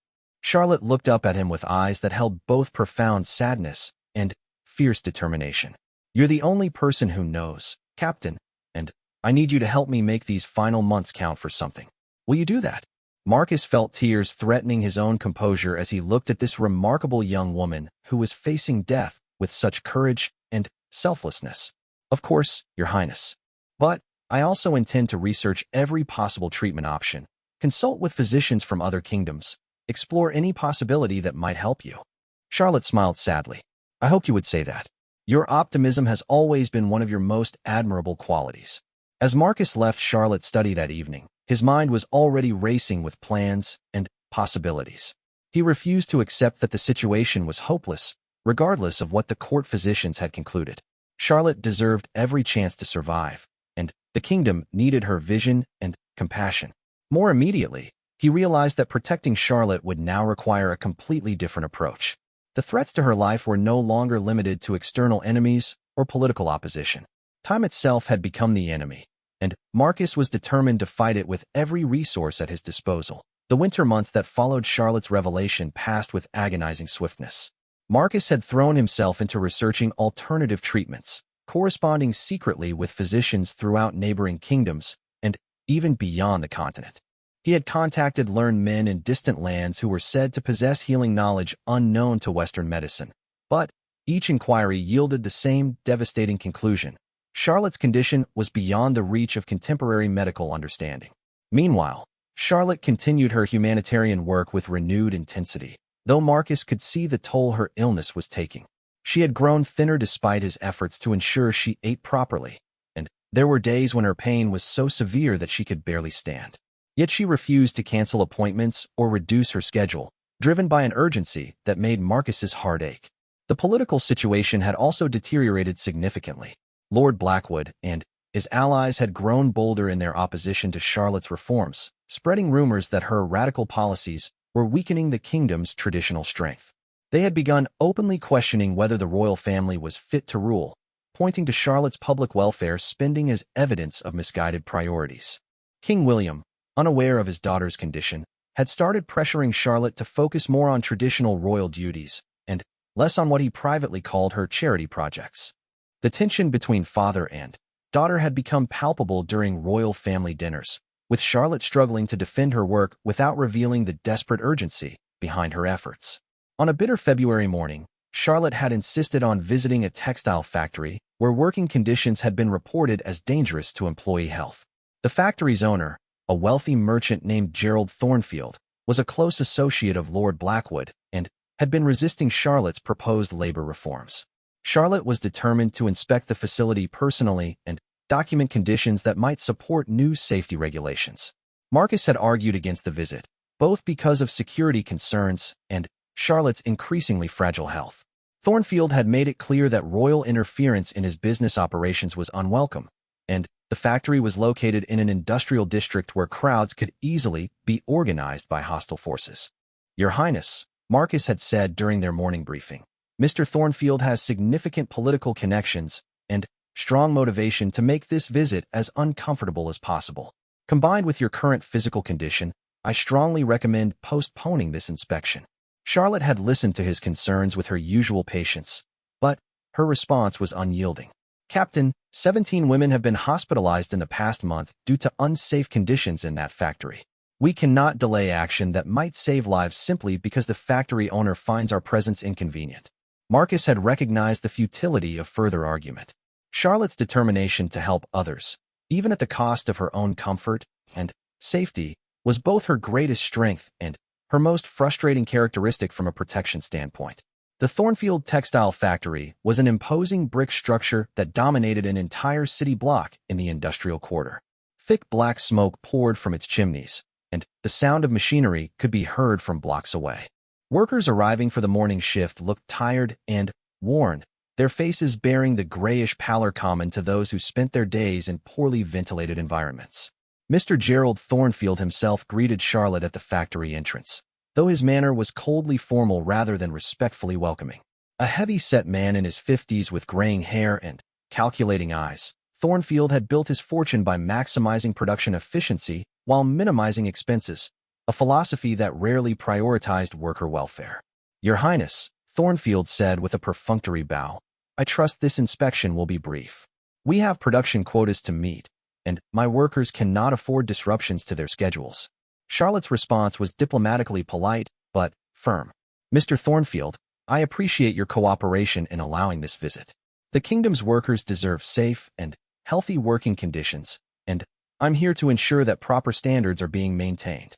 Charlotte looked up at him with eyes that held both profound sadness and fierce determination. "You're the only person who knows, Captain, and I need you to help me make these final months count for something. Will you do that?" Marcus felt tears threatening his own composure as he looked at this remarkable young woman who was facing death with such courage and selflessness. "Of course, Your Highness. But I also intend to research every possible treatment option, consult with physicians from other kingdoms, explore any possibility that might help you." Charlotte smiled sadly. "I hoped you would say that. Your optimism has always been one of your most admirable qualities." As Marcus left Charlotte's study that evening, his mind was already racing with plans and possibilities. He refused to accept that the situation was hopeless, regardless of what the court physicians had concluded. Charlotte deserved every chance to survive, and the kingdom needed her vision and compassion. More immediately, he realized that protecting Charlotte would now require a completely different approach. The threats to her life were no longer limited to external enemies or political opposition. Time itself had become the enemy, and Marcus was determined to fight it with every resource at his disposal. The winter months that followed Charlotte's revelation passed with agonizing swiftness. Marcus had thrown himself into researching alternative treatments, corresponding secretly with physicians throughout neighboring kingdoms and even beyond the continent. He had contacted learned men in distant lands who were said to possess healing knowledge unknown to Western medicine, but each inquiry yielded the same devastating conclusion: Charlotte's condition was beyond the reach of contemporary medical understanding. Meanwhile, Charlotte continued her humanitarian work with renewed intensity, though Marcus could see the toll her illness was taking. She had grown thinner despite his efforts to ensure she ate properly, and there were days when her pain was so severe that she could barely stand. Yet she refused to cancel appointments or reduce her schedule, driven by an urgency that made Marcus's heart ache. The political situation had also deteriorated significantly. Lord Blackwood and his allies had grown bolder in their opposition to Charlotte's reforms, spreading rumors that her radical policies were weakening the kingdom's traditional strength. They had begun openly questioning whether the royal family was fit to rule, pointing to Charlotte's public welfare spending as evidence of misguided priorities. King William, unaware of his daughter's condition, had started pressuring Charlotte to focus more on traditional royal duties and less on what he privately called her charity projects. The tension between father and daughter had become palpable during royal family dinners, with Charlotte struggling to defend her work without revealing the desperate urgency behind her efforts. On a bitter February morning, Charlotte had insisted on visiting a textile factory where working conditions had been reported as dangerous to employee health. The factory's owner, a wealthy merchant named Gerald Thornfield, was a close associate of Lord Blackwood and had been resisting Charlotte's proposed labor reforms. Charlotte was determined to inspect the facility personally and document conditions that might support new safety regulations. Marcus had argued against the visit, both because of security concerns and Charlotte's increasingly fragile health. Thornfield had made it clear that royal interference in his business operations was unwelcome, and the factory was located in an industrial district where crowds could easily be organized by hostile forces. "Your Highness," Marcus had said during their morning briefing, "Mr. Thornfield has significant political connections and strong motivation to make this visit as uncomfortable as possible. Combined with your current physical condition, I strongly recommend postponing this inspection." Charlotte had listened to his concerns with her usual patience, but her response was unyielding. "Captain, 17 women have been hospitalized in the past month due to unsafe conditions in that factory. We cannot delay action that might save lives simply because the factory owner finds our presence inconvenient." Marcus had recognized the futility of further argument. Charlotte's determination to help others, even at the cost of her own comfort and safety, was both her greatest strength and her most frustrating characteristic from a protection standpoint. The Thornfield Textile Factory was an imposing brick structure that dominated an entire city block in the industrial quarter. Thick black smoke poured from its chimneys, and the sound of machinery could be heard from blocks away. Workers arriving for the morning shift looked tired and worn, their faces bearing the grayish pallor common to those who spent their days in poorly ventilated environments. Mr. Gerald Thornfield himself greeted Charlotte at the factory entrance, though his manner was coldly formal rather than respectfully welcoming. A heavy-set man in his 50s with graying hair and calculating eyes, Thornfield had built his fortune by maximizing production efficiency while minimizing expenses, a philosophy that rarely prioritized worker welfare. Your Highness, Thornfield said with a perfunctory bow, I trust this inspection will be brief. We have production quotas to meet, and my workers cannot afford disruptions to their schedules. Charlotte's response was diplomatically polite, but firm. Mr. Thornfield, I appreciate your cooperation in allowing this visit. The kingdom's workers deserve safe and healthy working conditions, and I'm here to ensure that proper standards are being maintained.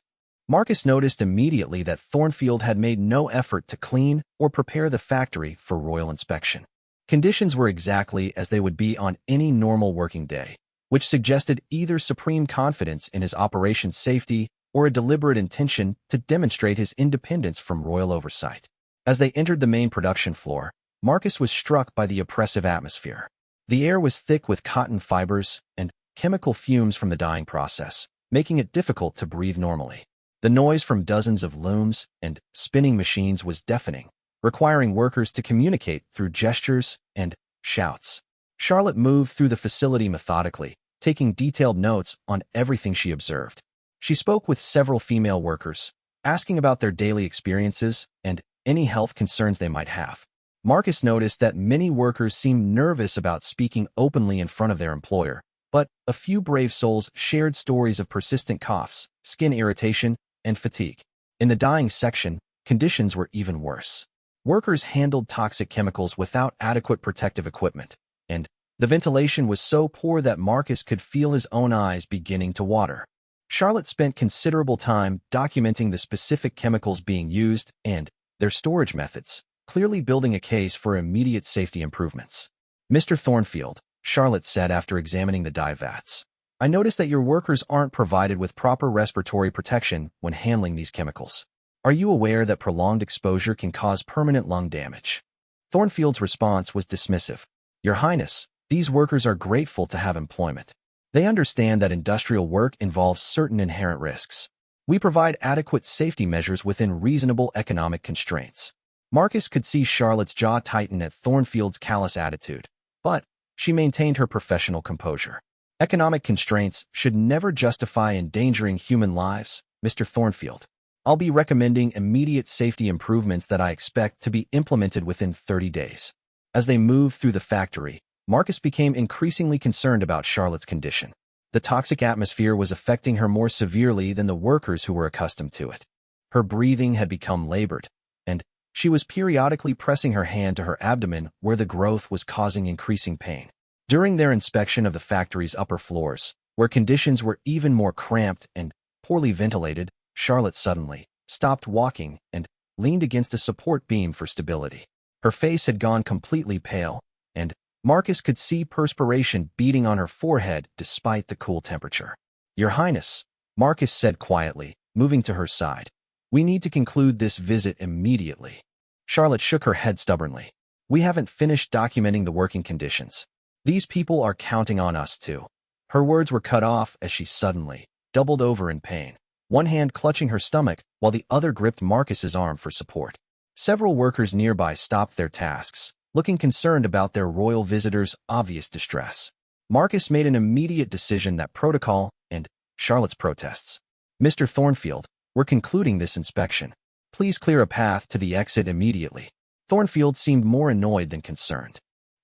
Marcus noticed immediately that Thornfield had made no effort to clean or prepare the factory for royal inspection. Conditions were exactly as they would be on any normal working day, which suggested either supreme confidence in his operation's safety or a deliberate intention to demonstrate his independence from royal oversight. As they entered the main production floor, Marcus was struck by the oppressive atmosphere. The air was thick with cotton fibers and chemical fumes from the dyeing process, making it difficult to breathe normally. The noise from dozens of looms and spinning machines was deafening, requiring workers to communicate through gestures and shouts. Charlotte moved through the facility methodically, taking detailed notes on everything she observed. She spoke with several female workers, asking about their daily experiences and any health concerns they might have. Marcus noticed that many workers seemed nervous about speaking openly in front of their employer, but a few brave souls shared stories of persistent coughs, skin irritation, and fatigue. In the dyeing section, conditions were even worse. Workers handled toxic chemicals without adequate protective equipment, and the ventilation was so poor that Marcus could feel his own eyes beginning to water. Charlotte spent considerable time documenting the specific chemicals being used and their storage methods, clearly building a case for immediate safety improvements. Mr. Thornfield, Charlotte said after examining the dye vats, I noticed that your workers aren't provided with proper respiratory protection when handling these chemicals. Are you aware that prolonged exposure can cause permanent lung damage? Thornfield's response was dismissive. Your Highness, these workers are grateful to have employment. They understand that industrial work involves certain inherent risks. We provide adequate safety measures within reasonable economic constraints. Marcus could see Charlotte's jaw tighten at Thornfield's callous attitude, but she maintained her professional composure. Economic constraints should never justify endangering human lives, Mr. Thornfield. I'll be recommending immediate safety improvements that I expect to be implemented within 30 days. As they moved through the factory, Marcus became increasingly concerned about Charlotte's condition. The toxic atmosphere was affecting her more severely than the workers who were accustomed to it. Her breathing had become labored, and she was periodically pressing her hand to her abdomen where the growth was causing increasing pain. During their inspection of the factory's upper floors, where conditions were even more cramped and poorly ventilated, Charlotte suddenly stopped walking and leaned against a support beam for stability. Her face had gone completely pale, and Marcus could see perspiration beading on her forehead despite the cool temperature. Your Highness, Marcus said quietly, moving to her side. We need to conclude this visit immediately. Charlotte shook her head stubbornly. We haven't finished documenting the working conditions. These people are counting on us too. Her words were cut off as she suddenly doubled over in pain, one hand clutching her stomach while the other gripped Marcus's arm for support. Several workers nearby stopped their tasks, looking concerned about their royal visitor's obvious distress. Marcus made an immediate decision that protocol and Charlotte's protests. Mr. Thornfield, we're concluding this inspection. Please clear a path to the exit immediately. Thornfield seemed more annoyed than concerned.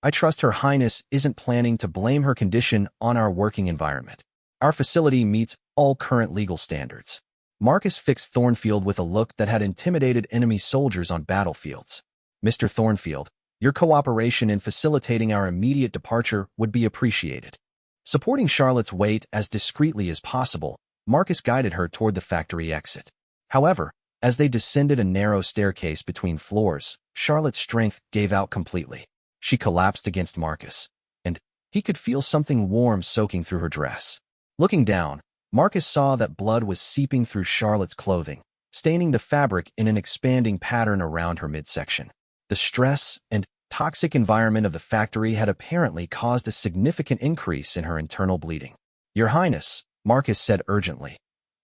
I trust Her Highness isn't planning to blame her condition on our working environment. Our facility meets all current legal standards. Marcus fixed Thornfield with a look that had intimidated enemy soldiers on battlefields. Mr. Thornfield, your cooperation in facilitating our immediate departure would be appreciated. Supporting Charlotte's weight as discreetly as possible, Marcus guided her toward the factory exit. However, as they descended a narrow staircase between floors, Charlotte's strength gave out completely. She collapsed against Marcus, and he could feel something warm soaking through her dress. Looking down, Marcus saw that blood was seeping through Charlotte's clothing, staining the fabric in an expanding pattern around her midsection. The stress and toxic environment of the factory had apparently caused a significant increase in her internal bleeding. Your Highness, Marcus said urgently,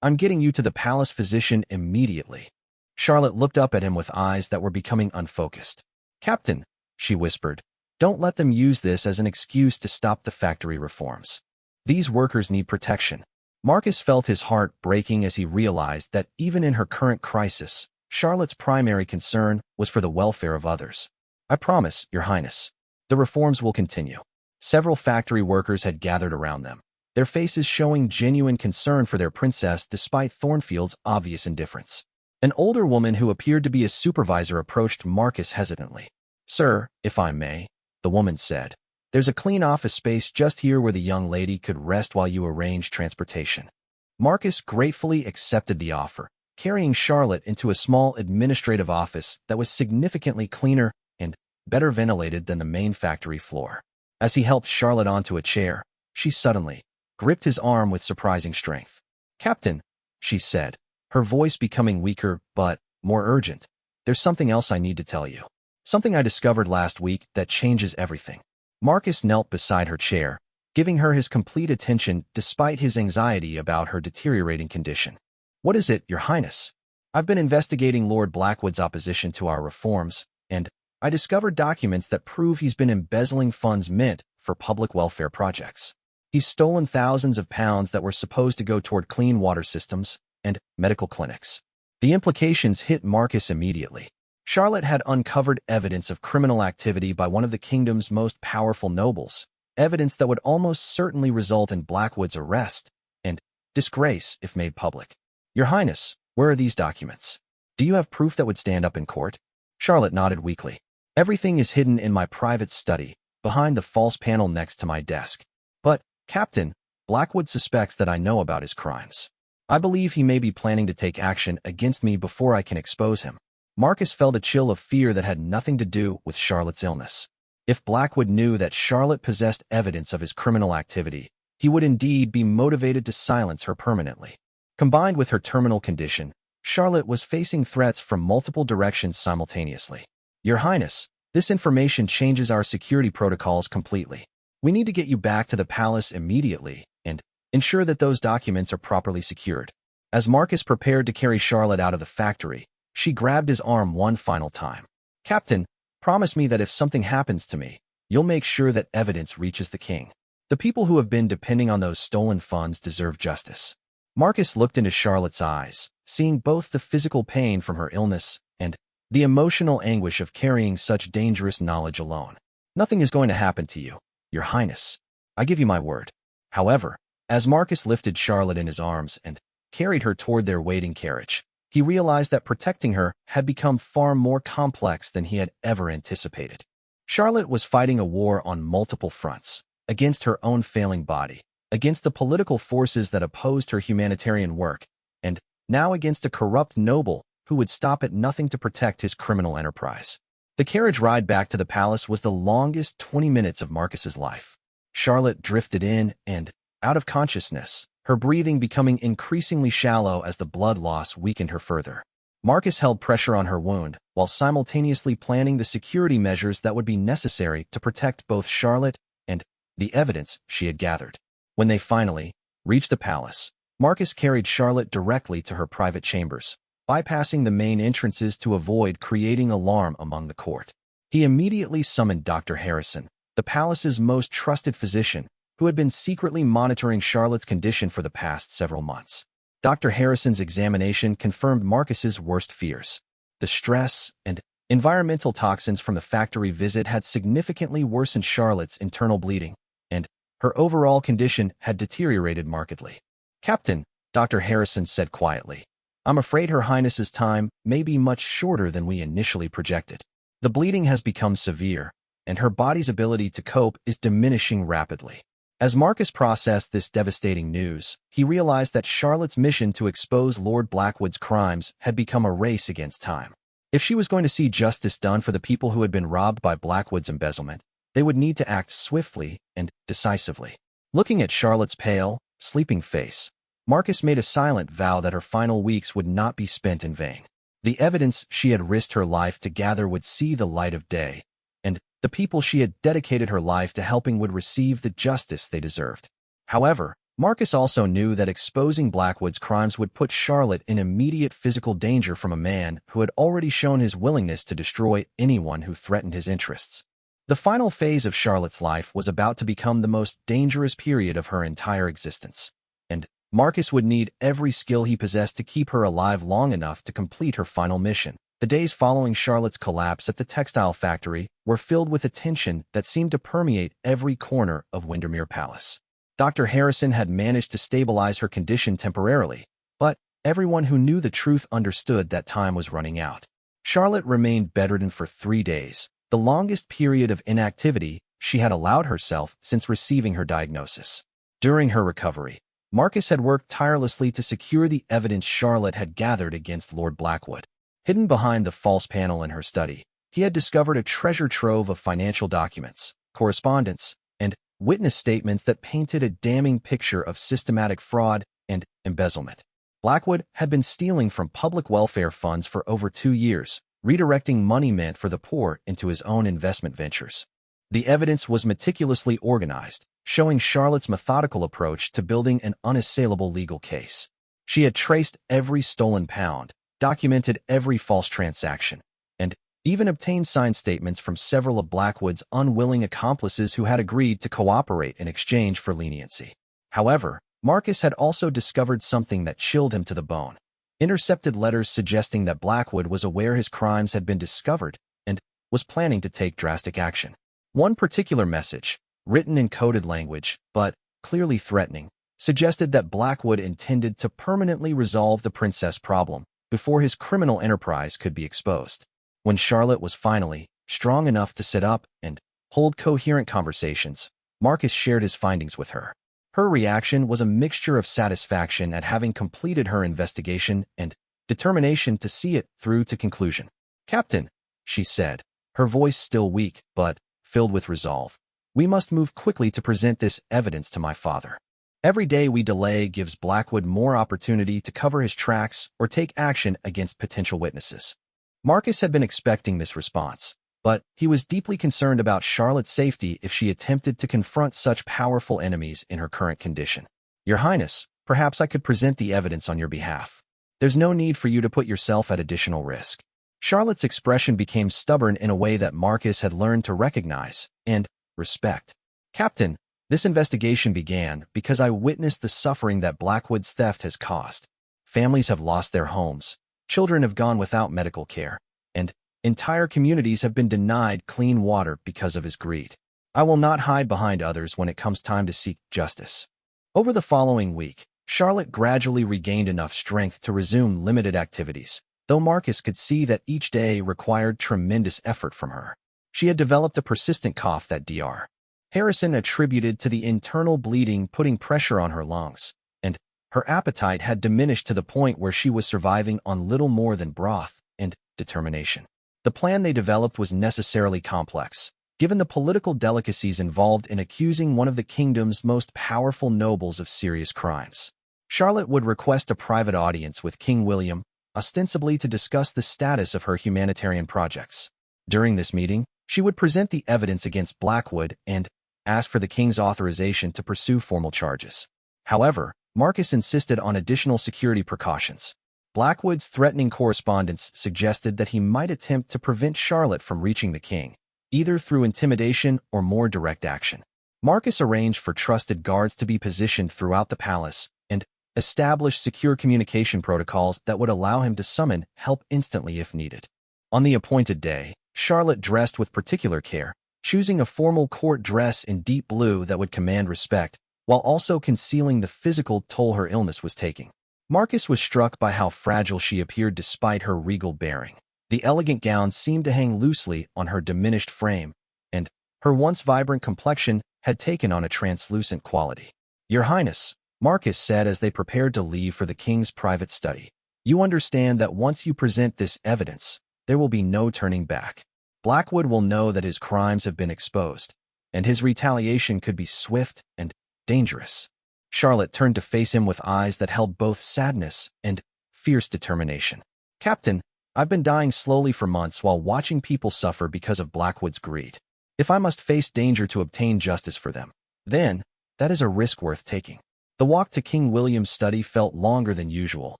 I'm getting you to the palace physician immediately. Charlotte looked up at him with eyes that were becoming unfocused. Captain, she whispered, don't let them use this as an excuse to stop the factory reforms. These workers need protection. Marcus felt his heart breaking as he realized that even in her current crisis, Charlotte's primary concern was for the welfare of others. "I promise, Your Highness. The reforms will continue." Several factory workers had gathered around them, their faces showing genuine concern for their princess despite Thornfield's obvious indifference. An older woman who appeared to be a supervisor approached Marcus hesitantly. "Sir, if I may," the woman said, "there's a clean office space just here where the young lady could rest while you arrange transportation." Marcus gratefully accepted the offer, carrying Charlotte into a small administrative office that was significantly cleaner and better ventilated than the main factory floor. As he helped Charlotte onto a chair, she suddenly gripped his arm with surprising strength. "Captain," she said, her voice becoming weaker but more urgent, "there's something else I need to tell you. Something I discovered last week that changes everything." Marcus knelt beside her chair, giving her his complete attention despite his anxiety about her deteriorating condition. "What is it, Your Highness?" "I've been investigating Lord Blackwood's opposition to our reforms, and I discovered documents that prove he's been embezzling funds meant for public welfare projects. He's stolen thousands of pounds that were supposed to go toward clean water systems and medical clinics." The implications hit Marcus immediately. Charlotte had uncovered evidence of criminal activity by one of the kingdom's most powerful nobles, evidence that would almost certainly result in Blackwood's arrest and disgrace if made public. "Your Highness, where are these documents? Do you have proof that would stand up in court?" Charlotte nodded weakly. "Everything is hidden in my private study, behind the false panel next to my desk. But, Captain, Blackwood suspects that I know about his crimes. I believe he may be planning to take action against me before I can expose him." Marcus felt a chill of fear that had nothing to do with Charlotte's illness. If Blackwood knew that Charlotte possessed evidence of his criminal activity, he would indeed be motivated to silence her permanently. Combined with her terminal condition, Charlotte was facing threats from multiple directions simultaneously. "Your Highness, this information changes our security protocols completely. We need to get you back to the palace immediately and ensure that those documents are properly secured." As Marcus prepared to carry Charlotte out of the factory, she grabbed his arm one final time. "Captain, promise me that if something happens to me, you'll make sure that evidence reaches the king. The people who have been depending on those stolen funds deserve justice." Marcus looked into Charlotte's eyes, seeing both the physical pain from her illness and the emotional anguish of carrying such dangerous knowledge alone. "Nothing is going to happen to you, Your Highness. I give you my word." However, as Marcus lifted Charlotte in his arms and carried her toward their waiting carriage, he realized that protecting her had become far more complex than he had ever anticipated. Charlotte was fighting a war on multiple fronts, against her own failing body, against the political forces that opposed her humanitarian work, and now against a corrupt noble who would stop at nothing to protect his criminal enterprise. The carriage ride back to the palace was the longest 20 minutes of Marcus's life. Charlotte drifted in and out of consciousness, her breathing becoming increasingly shallow as the blood loss weakened her further. Marcus held pressure on her wound, while simultaneously planning the security measures that would be necessary to protect both Charlotte and the evidence she had gathered. When they finally reached the palace, Marcus carried Charlotte directly to her private chambers, bypassing the main entrances to avoid creating alarm among the court. He immediately summoned Dr. Harrison, the palace's most trusted physician, who had been secretly monitoring Charlotte's condition for the past several months. Dr. Harrison's examination confirmed Marcus's worst fears. The stress and environmental toxins from the factory visit had significantly worsened Charlotte's internal bleeding, and her overall condition had deteriorated markedly. "Captain," Dr. Harrison said quietly, "I'm afraid Her Highness's time may be much shorter than we initially projected. The bleeding has become severe, and her body's ability to cope is diminishing rapidly." As Marcus processed this devastating news, he realized that Charlotte's mission to expose Lord Blackwood's crimes had become a race against time. If she was going to see justice done for the people who had been robbed by Blackwood's embezzlement, they would need to act swiftly and decisively. Looking at Charlotte's pale, sleeping face, Marcus made a silent vow that her final weeks would not be spent in vain. The evidence she had risked her life to gather would see the light of day, and the people she had dedicated her life to helping would receive the justice they deserved. However, Marcus also knew that exposing Blackwood's crimes would put Charlotte in immediate physical danger from a man who had already shown his willingness to destroy anyone who threatened his interests. The final phase of Charlotte's life was about to become the most dangerous period of her entire existence, and Marcus would need every skill he possessed to keep her alive long enough to complete her final mission. The days following Charlotte's collapse at the textile factory were filled with a tension that seemed to permeate every corner of Windermere Palace. Dr. Harrison had managed to stabilize her condition temporarily, but everyone who knew the truth understood that time was running out. Charlotte remained bedridden for 3 days, the longest period of inactivity she had allowed herself since receiving her diagnosis. During her recovery, Marcus had worked tirelessly to secure the evidence Charlotte had gathered against Lord Blackwood. Hidden behind the false panel in her study, he had discovered a treasure trove of financial documents, correspondence, and witness statements that painted a damning picture of systematic fraud and embezzlement. Blackwood had been stealing from public welfare funds for over 2 years, redirecting money meant for the poor into his own investment ventures. The evidence was meticulously organized, showing Charlotte's methodical approach to building an unassailable legal case. She had traced every stolen pound, documented every false transaction, and even obtained signed statements from several of Blackwood's unwilling accomplices who had agreed to cooperate in exchange for leniency. However, Marcus had also discovered something that chilled him to the bone. Intercepted letters suggesting that Blackwood was aware his crimes had been discovered and was planning to take drastic action. One particular message, written in coded language, but clearly threatening, suggested that Blackwood intended to permanently resolve the princess problem before his criminal enterprise could be exposed. When Charlotte was finally strong enough to sit up and hold coherent conversations, Marcus shared his findings with her. Her reaction was a mixture of satisfaction at having completed her investigation and determination to see it through to conclusion. "Captain," she said, her voice still weak but filled with resolve, "we must move quickly to present this evidence to my father. Every day we delay gives Blackwood more opportunity to cover his tracks or take action against potential witnesses." Marcus had been expecting this response, but he was deeply concerned about Charlotte's safety if she attempted to confront such powerful enemies in her current condition. "Your Highness, perhaps I could present the evidence on your behalf. There's no need for you to put yourself at additional risk." Charlotte's expression became stubborn in a way that Marcus had learned to recognize and respect. "Captain, this investigation began because I witnessed the suffering that Blackwood's theft has caused. Families have lost their homes, children have gone without medical care, and entire communities have been denied clean water because of his greed. I will not hide behind others when it comes time to seek justice." Over the following week, Charlotte gradually regained enough strength to resume limited activities, though Marcus could see that each day required tremendous effort from her. She had developed a persistent cough that Dr. Harrison attributed to the internal bleeding putting pressure on her lungs, and her appetite had diminished to the point where she was surviving on little more than broth and determination. The plan they developed was necessarily complex, given the political delicacies involved in accusing one of the kingdom's most powerful nobles of serious crimes. Charlotte would request a private audience with King William, ostensibly to discuss the status of her humanitarian projects. During this meeting, she would present the evidence against Blackwood and ask for the king's authorization to pursue formal charges. However, Marcus insisted on additional security precautions. Blackwood's threatening correspondence suggested that he might attempt to prevent Charlotte from reaching the king, either through intimidation or more direct action. Marcus arranged for trusted guards to be positioned throughout the palace and established secure communication protocols that would allow him to summon help instantly if needed. On the appointed day, Charlotte dressed with particular care, choosing a formal court dress in deep blue that would command respect, while also concealing the physical toll her illness was taking. Marcus was struck by how fragile she appeared despite her regal bearing. The elegant gown seemed to hang loosely on her diminished frame, and her once vibrant complexion had taken on a translucent quality. "Your Highness," Marcus said as they prepared to leave for the king's private study, "you understand that once you present this evidence, there will be no turning back. Blackwood will know that his crimes have been exposed, and his retaliation could be swift and dangerous." Charlotte turned to face him with eyes that held both sadness and fierce determination. "Captain, I've been dying slowly for months while watching people suffer because of Blackwood's greed. If I must face danger to obtain justice for them, then that is a risk worth taking." The walk to King William's study felt longer than usual,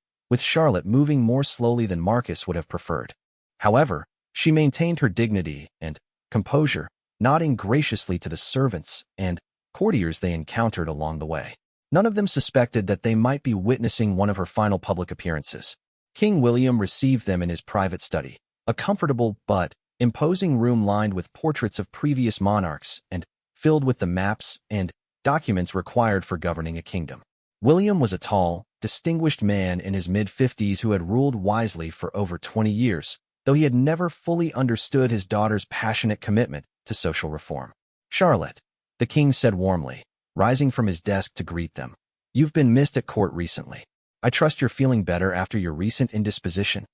with Charlotte moving more slowly than Marcus would have preferred. However, she maintained her dignity and composure, nodding graciously to the servants and courtiers they encountered along the way. None of them suspected that they might be witnessing one of her final public appearances. King William received them in his private study, a comfortable but imposing room lined with portraits of previous monarchs and filled with the maps and documents required for governing a kingdom. William was a tall, distinguished man in his mid-50s who had ruled wisely for over 20 years, though he had never fully understood his daughter's passionate commitment to social reform. "Charlotte," the king said warmly, rising from his desk to greet them. "You've been missed at court recently. I trust you're feeling better after your recent indisposition."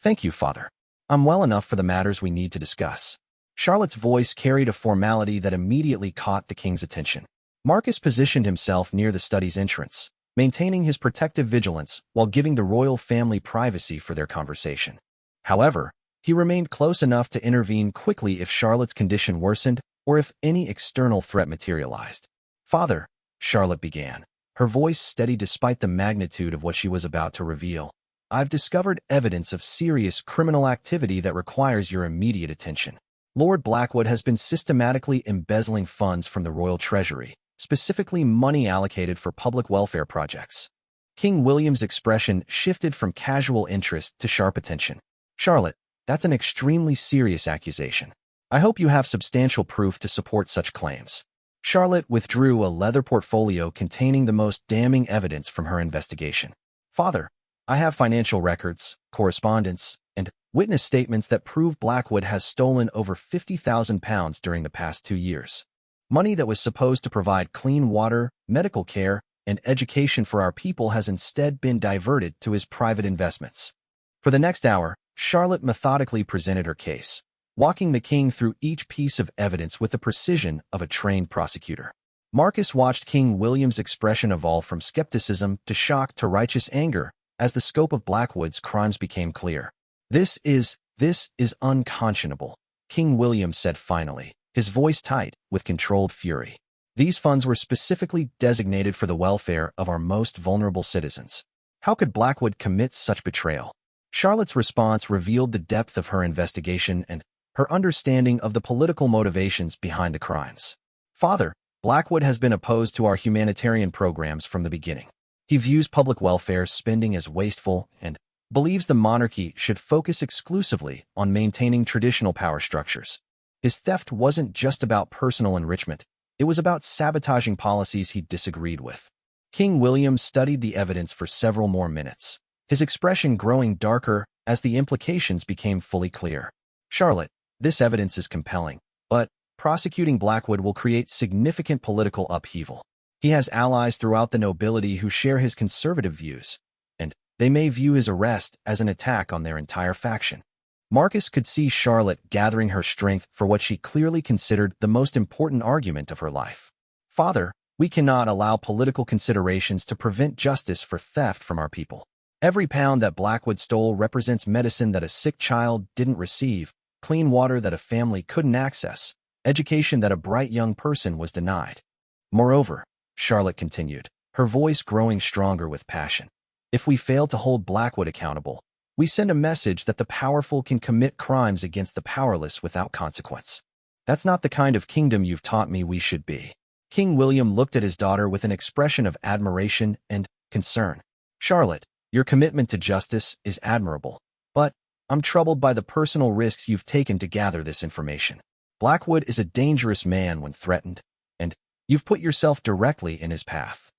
"Thank you, father. I'm well enough for the matters we need to discuss." Charlotte's voice carried a formality that immediately caught the king's attention. Marcus positioned himself near the study's entrance, maintaining his protective vigilance while giving the royal family privacy for their conversation. However, he remained close enough to intervene quickly if Charlotte's condition worsened or if any external threat materialized. "Father," Charlotte began, her voice steady despite the magnitude of what she was about to reveal, "I've discovered evidence of serious criminal activity that requires your immediate attention. Lord Blackwood has been systematically embezzling funds from the royal treasury, specifically money allocated for public welfare projects." King William's expression shifted from casual interest to sharp attention. "Charlotte, that's an extremely serious accusation. I hope you have substantial proof to support such claims." Charlotte withdrew a leather portfolio containing the most damning evidence from her investigation. "Father, I have financial records, correspondence, and witness statements that prove Blackwood has stolen over £50,000 during the past 2 years. Money that was supposed to provide clean water, medical care, and education for our people has instead been diverted to his private investments." For the next hour, Charlotte methodically presented her case, walking the king through each piece of evidence with the precision of a trained prosecutor. Marcus watched King William's expression evolve from skepticism to shock to righteous anger as the scope of Blackwood's crimes became clear. This is unconscionable," King William said finally, his voice tight with controlled fury. "These funds were specifically designated for the welfare of our most vulnerable citizens. How could Blackwood commit such betrayal?" Charlotte's response revealed the depth of her investigation and her understanding of the political motivations behind the crimes. "Father, Blackwood has been opposed to our humanitarian programs from the beginning. He views public welfare spending as wasteful and believes the monarchy should focus exclusively on maintaining traditional power structures. His theft wasn't just about personal enrichment, it was about sabotaging policies he disagreed with." King William studied the evidence for several more minutes, his expression growing darker as the implications became fully clear. "Charlotte, this evidence is compelling, but prosecuting Blackwood will create significant political upheaval. He has allies throughout the nobility who share his conservative views, and they may view his arrest as an attack on their entire faction." Marcus could see Charlotte gathering her strength for what she clearly considered the most important argument of her life. "Father, we cannot allow political considerations to prevent justice for theft from our people. Every pound that Blackwood stole represents medicine that a sick child didn't receive, clean water that a family couldn't access, education that a bright young person was denied. Moreover," Charlotte continued, her voice growing stronger with passion, "if we fail to hold Blackwood accountable, we send a message that the powerful can commit crimes against the powerless without consequence. That's not the kind of kingdom you've taught me we should be." King William looked at his daughter with an expression of admiration and concern. "Charlotte, your commitment to justice is admirable, but I'm troubled by the personal risks you've taken to gather this information. Blackwood is a dangerous man when threatened, and you've put yourself directly in his path."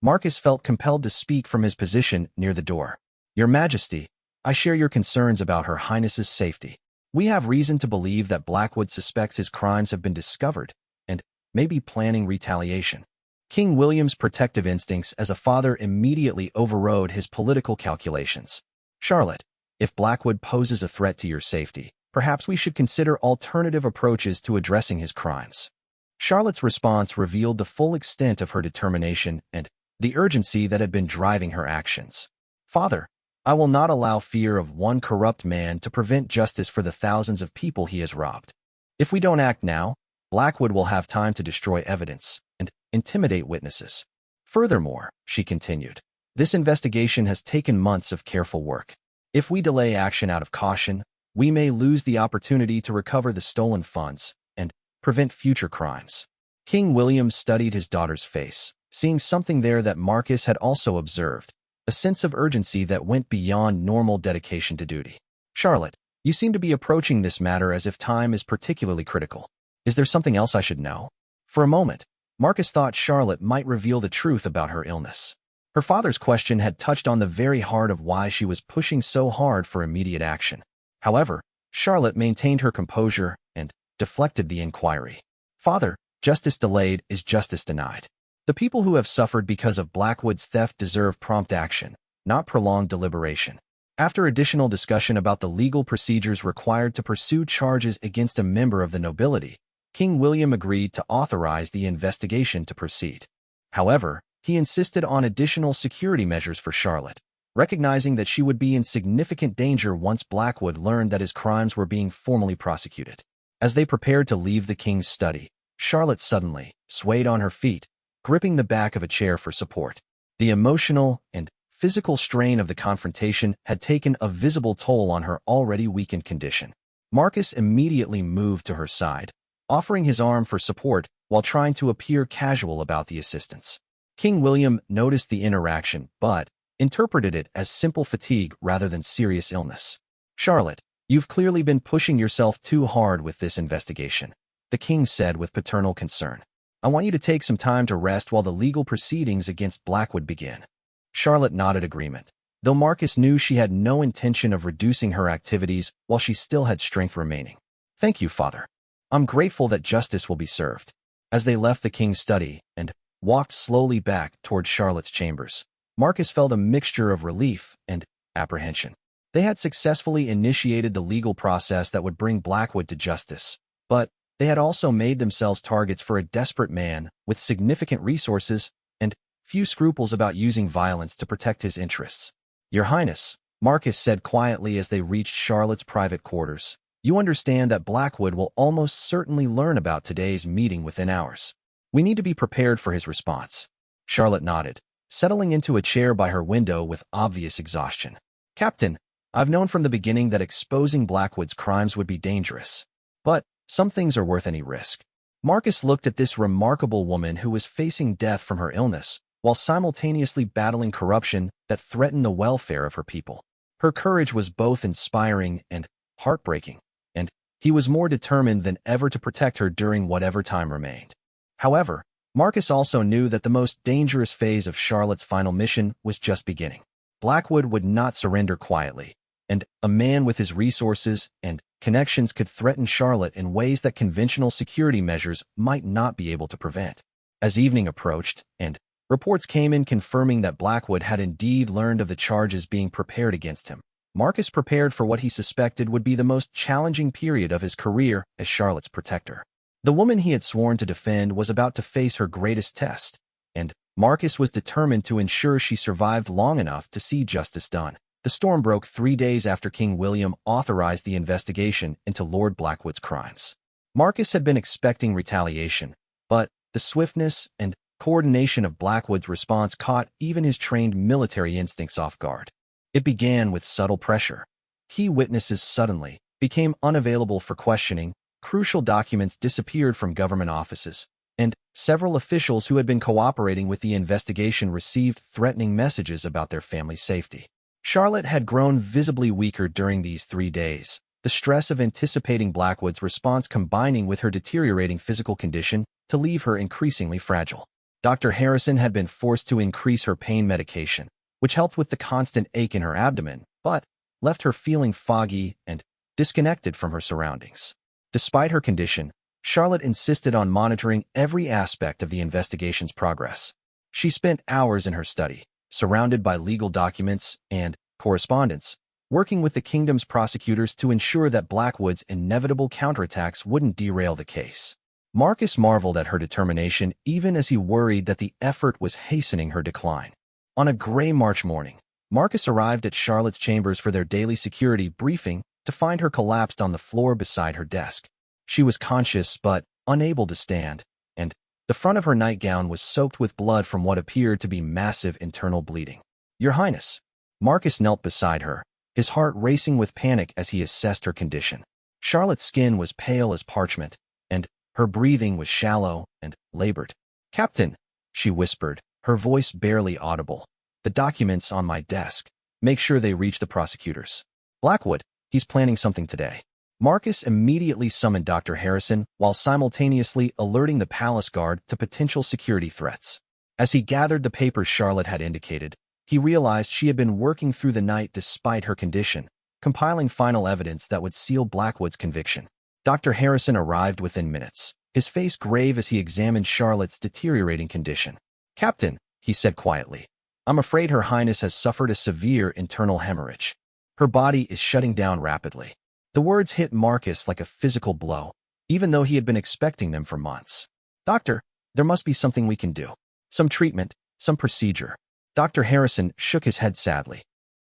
Marcus felt compelled to speak from his position near the door. "Your Majesty, I share your concerns about Her Highness's safety. We have reason to believe that Blackwood suspects his crimes have been discovered and may be planning retaliation." King William's protective instincts as a father immediately overrode his political calculations. "Charlotte, if Blackwood poses a threat to your safety, perhaps we should consider alternative approaches to addressing his crimes." Charlotte's response revealed the full extent of her determination and the urgency that had been driving her actions. "Father, I will not allow fear of one corrupt man to prevent justice for the thousands of people he has robbed. If we don't act now, Blackwood will have time to destroy evidence and intimidate witnesses. Furthermore," she continued, "this investigation has taken months of careful work. If we delay action out of caution, we may lose the opportunity to recover the stolen funds and prevent future crimes." King William studied his daughter's face, seeing something there that Marcus had also observed, a sense of urgency that went beyond normal dedication to duty. Charlotte, you seem to be approaching this matter as if time is particularly critical. Is there something else I should know? For a moment, Marcus thought Charlotte might reveal the truth about her illness. Her father's question had touched on the very heart of why she was pushing so hard for immediate action. However, Charlotte maintained her composure and deflected the inquiry. Father, justice delayed is justice denied. The people who have suffered because of Blackwood's theft deserve prompt action, not prolonged deliberation. After additional discussion about the legal procedures required to pursue charges against a member of the nobility, King William agreed to authorize the investigation to proceed. However, he insisted on additional security measures for Charlotte, recognizing that she would be in significant danger once Blackwood learned that his crimes were being formally prosecuted. As they prepared to leave the king's study, Charlotte suddenly swayed on her feet, gripping the back of a chair for support. The emotional and physical strain of the confrontation had taken a visible toll on her already weakened condition. Marcus immediately moved to her side, offering his arm for support while trying to appear casual about the assistance. King William noticed the interaction, but interpreted it as simple fatigue rather than serious illness. Charlotte, you've clearly been pushing yourself too hard with this investigation, the king said with paternal concern. I want you to take some time to rest while the legal proceedings against Blackwood begin. Charlotte nodded agreement, though Marcus knew she had no intention of reducing her activities while she still had strength remaining. Thank you, Father. I'm grateful that justice will be served. As they left the king's study and walked slowly back toward Charlotte's chambers, Marcus felt a mixture of relief and apprehension. They had successfully initiated the legal process that would bring Blackwood to justice, but they had also made themselves targets for a desperate man with significant resources and few scruples about using violence to protect his interests. Your Highness, Marcus said quietly as they reached Charlotte's private quarters, you understand that Blackwood will almost certainly learn about today's meeting within hours. We need to be prepared for his response. Charlotte nodded, settling into a chair by her window with obvious exhaustion. Captain, I've known from the beginning that exposing Blackwood's crimes would be dangerous. But some things are worth any risk. Marcus looked at this remarkable woman who was facing death from her illness, while simultaneously battling corruption that threatened the welfare of her people. Her courage was both inspiring and heartbreaking, and he was more determined than ever to protect her during whatever time remained. However, Marcus also knew that the most dangerous phase of Charlotte's final mission was just beginning. Blackwood would not surrender quietly, and a man with his resources and connections could threaten Charlotte in ways that conventional security measures might not be able to prevent. As evening approached, and reports came in confirming that Blackwood had indeed learned of the charges being prepared against him, Marcus prepared for what he suspected would be the most challenging period of his career as Charlotte's protector. The woman he had sworn to defend was about to face her greatest test, and Marcus was determined to ensure she survived long enough to see justice done. The storm broke 3 days after King William authorized the investigation into Lord Blackwood's crimes. Marcus had been expecting retaliation, but the swiftness and coordination of Blackwood's response caught even his trained military instincts off guard. It began with subtle pressure. Key witnesses suddenly became unavailable for questioning, crucial documents disappeared from government offices, and several officials who had been cooperating with the investigation received threatening messages about their family's safety. Charlotte had grown visibly weaker during these 3 days, the stress of anticipating Blackwood's response combining with her deteriorating physical condition to leave her increasingly fragile. Dr. Harrison had been forced to increase her pain medication, which helped with the constant ache in her abdomen, but left her feeling foggy and disconnected from her surroundings. Despite her condition, Charlotte insisted on monitoring every aspect of the investigation's progress. She spent hours in her study, surrounded by legal documents and correspondence, working with the kingdom's prosecutors to ensure that Blackwood's inevitable counterattacks wouldn't derail the case. Marcus marveled at her determination even as he worried that the effort was hastening her decline. On a gray March morning, Marcus arrived at Charlotte's chambers for their daily security briefing to find her collapsed on the floor beside her desk. She was conscious but unable to stand, and the front of her nightgown was soaked with blood from what appeared to be massive internal bleeding. Your Highness. Marcus knelt beside her, his heart racing with panic as he assessed her condition. Charlotte's skin was pale as parchment, and her breathing was shallow and labored. Captain, she whispered, her voice barely audible. "The documents on my desk. Make sure they reach the prosecutors. Blackwood, he's planning something today." Marcus immediately summoned Dr. Harrison while simultaneously alerting the palace guard to potential security threats. As he gathered the papers Charlotte had indicated, he realized she had been working through the night despite her condition, compiling final evidence that would seal Blackwood's conviction. Dr. Harrison arrived within minutes, his face grave as he examined Charlotte's deteriorating condition. "Captain," he said quietly, "I'm afraid Her Highness has suffered a severe internal hemorrhage. Her body is shutting down rapidly." The words hit Marcus like a physical blow, even though he had been expecting them for months. "Doctor, there must be something we can do. Some treatment, some procedure." Dr. Harrison shook his head sadly.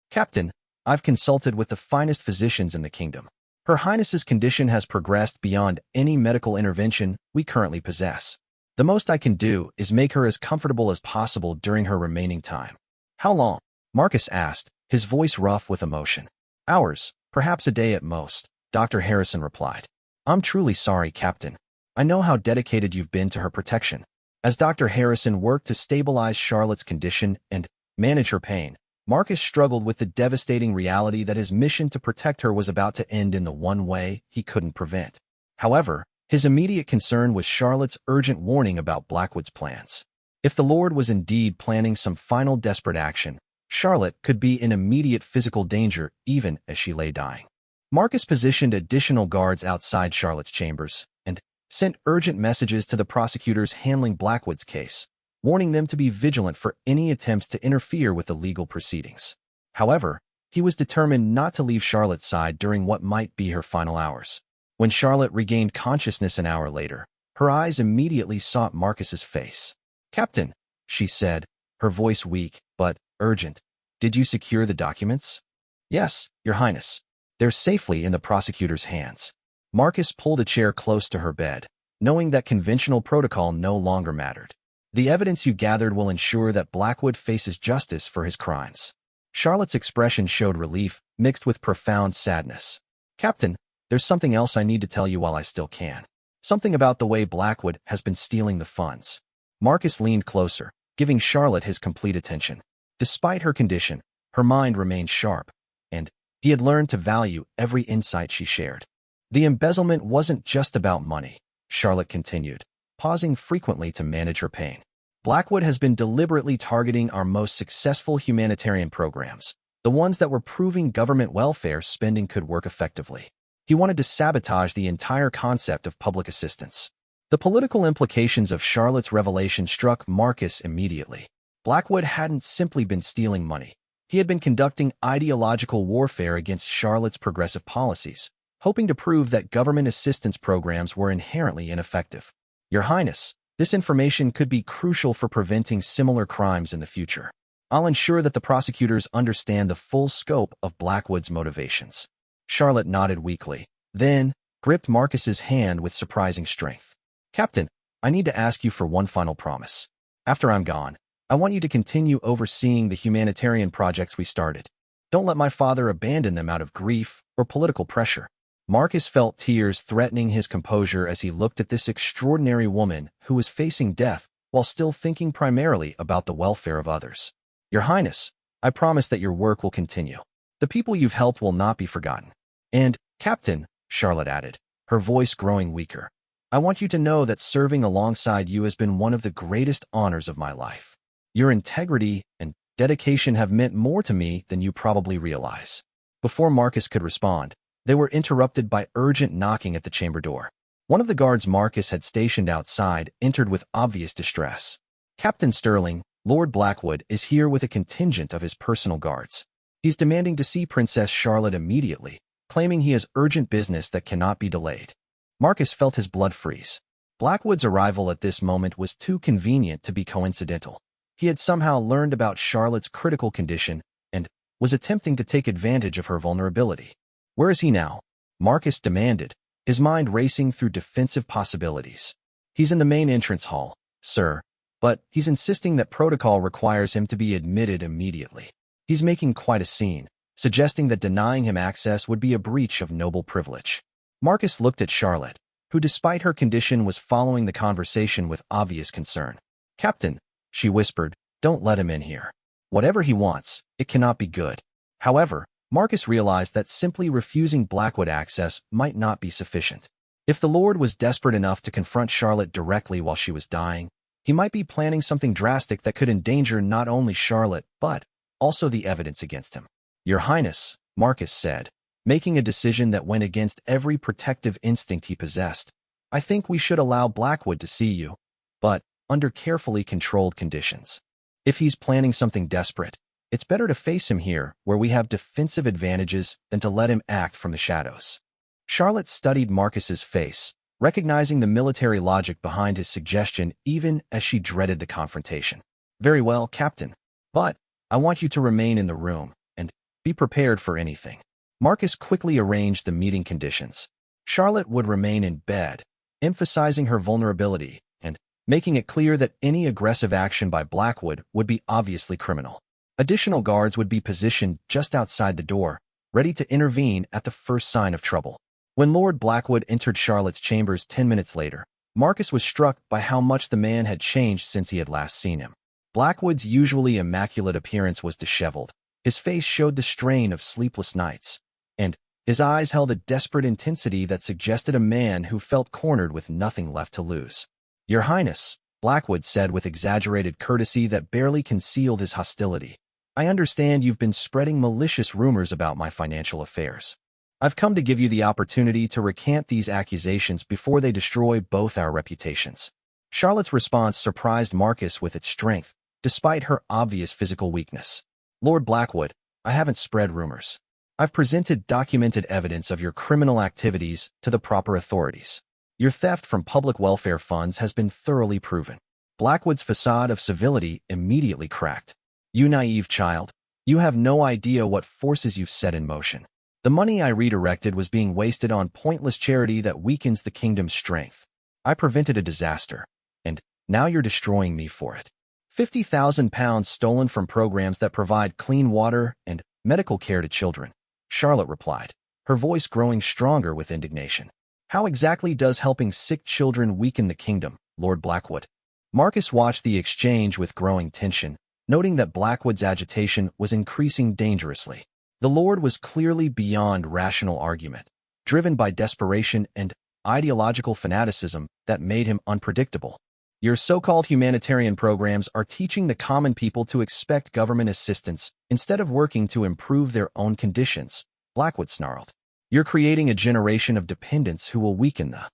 "Captain, I've consulted with the finest physicians in the kingdom. Her Highness's condition has progressed beyond any medical intervention we currently possess. The most I can do is make her as comfortable as possible during her remaining time." "How long?" Marcus asked, his voice rough with emotion. "Hours, perhaps a day at most," Dr. Harrison replied. "I'm truly sorry, Captain. I know how dedicated you've been to her protection." As Dr. Harrison worked to stabilize Charlotte's condition and manage her pain, Marcus struggled with the devastating reality that his mission to protect her was about to end in the one way he couldn't prevent. However, his immediate concern was Charlotte's urgent warning about Blackwood's plans. If the Lord was indeed planning some final desperate action, Charlotte could be in immediate physical danger even as she lay dying. Marcus positioned additional guards outside Charlotte's chambers and sent urgent messages to the prosecutors handling Blackwood's case, warning them to be vigilant for any attempts to interfere with the legal proceedings. However, he was determined not to leave Charlotte's side during what might be her final hours. When Charlotte regained consciousness an hour later, her eyes immediately sought Marcus's face. "Captain," she said, her voice weak but urgent, "did you secure the documents?" "Yes, Your Highness. They're safely in the prosecutor's hands." Marcus pulled a chair close to her bed, knowing that conventional protocol no longer mattered. "The evidence you gathered will ensure that Blackwood faces justice for his crimes." Charlotte's expression showed relief, mixed with profound sadness. "Captain, there's something else I need to tell you while I still can. Something about the way Blackwood has been stealing the funds." Marcus leaned closer, giving Charlotte his complete attention. Despite her condition, her mind remained sharp, and he had learned to value every insight she shared. "The embezzlement wasn't just about money," Charlotte continued, pausing frequently to manage her pain. "Blackwood has been deliberately targeting our most successful humanitarian programs, the ones that were proving government welfare spending could work effectively. He wanted to sabotage the entire concept of public assistance." The political implications of Charlotte's revelation struck Marcus immediately. Blackwood hadn't simply been stealing money. He had been conducting ideological warfare against Charlotte's progressive policies, hoping to prove that government assistance programs were inherently ineffective. "Your Highness, this information could be crucial for preventing similar crimes in the future. I'll ensure that the prosecutors understand the full scope of Blackwood's motivations." Charlotte nodded weakly, then gripped Marcus's hand with surprising strength. "Captain, I need to ask you for one final promise. After I'm gone, I want you to continue overseeing the humanitarian projects we started. Don't let my father abandon them out of grief or political pressure." Marcus felt tears threatening his composure as he looked at this extraordinary woman who was facing death while still thinking primarily about the welfare of others. "Your Highness, I promise that your work will continue. The people you've helped will not be forgotten. And, Captain," Charlotte added, her voice growing weaker, "I want you to know that serving alongside you has been one of the greatest honors of my life. Your integrity and dedication have meant more to me than you probably realize." Before Marcus could respond, they were interrupted by urgent knocking at the chamber door. One of the guards Marcus had stationed outside entered with obvious distress. "Captain Sterling, Lord Blackwood is here with a contingent of his personal guards. He's demanding to see Princess Charlotte immediately, claiming he has urgent business that cannot be delayed." Marcus felt his blood freeze. Blackwood's arrival at this moment was too convenient to be coincidental. He had somehow learned about Charlotte's critical condition and was attempting to take advantage of her vulnerability. "Where is he now?" Marcus demanded, his mind racing through defensive possibilities. "He's in the main entrance hall, sir, but he's insisting that protocol requires him to be admitted immediately. He's making quite a scene, suggesting that denying him access would be a breach of noble privilege." Marcus looked at Charlotte, who despite her condition was following the conversation with obvious concern. "Captain," she whispered, Don't let him in here. Whatever he wants, it cannot be good. However, Marcus realized that simply refusing Blackwood access might not be sufficient. If the Lord was desperate enough to confront Charlotte directly while she was dying, he might be planning something drastic that could endanger not only Charlotte, but also the evidence against him. Your Highness, Marcus said, making a decision that went against every protective instinct he possessed. I think we should allow Blackwood to see you, but under carefully controlled conditions. If he's planning something desperate, it's better to face him here, where we have defensive advantages, than to let him act from the shadows. Charlotte studied Marcus's face, recognizing the military logic behind his suggestion even as she dreaded the confrontation. Very well, Captain. But I want you to remain in the room and be prepared for anything. Marcus quickly arranged the meeting conditions. Charlotte would remain in bed, emphasizing her vulnerability and making it clear that any aggressive action by Blackwood would be obviously criminal. Additional guards would be positioned just outside the door, ready to intervene at the first sign of trouble. When Lord Blackwood entered Charlotte's chambers 10 minutes later, Marcus was struck by how much the man had changed since he had last seen him. Blackwood's usually immaculate appearance was disheveled. His face showed the strain of sleepless nights, and his eyes held a desperate intensity that suggested a man who felt cornered with nothing left to lose. Your Highness, Blackwood said with exaggerated courtesy that barely concealed his hostility. I understand you've been spreading malicious rumors about my financial affairs. I've come to give you the opportunity to recant these accusations before they destroy both our reputations. Charlotte's response surprised Marcus with its strength, despite her obvious physical weakness. Lord Blackwood, I haven't spread rumors. I've presented documented evidence of your criminal activities to the proper authorities. Your theft from public welfare funds has been thoroughly proven. Blackwood's facade of civility immediately cracked. You naive child, you have no idea what forces you've set in motion. The money I redirected was being wasted on pointless charity that weakens the kingdom's strength. I prevented a disaster, and now you're destroying me for it. £50,000 stolen from programs that provide clean water and medical care to children, Charlotte replied, her voice growing stronger with indignation. How exactly does helping sick children weaken the kingdom, Lord Blackwood? Marcus watched the exchange with growing tension, noting that Blackwood's agitation was increasing dangerously. The Lord was clearly beyond rational argument, driven by desperation and ideological fanaticism that made him unpredictable. Your so-called humanitarian programs are teaching the common people to expect government assistance instead of working to improve their own conditions, Blackwood snarled. You're creating a generation of dependents who will weaken the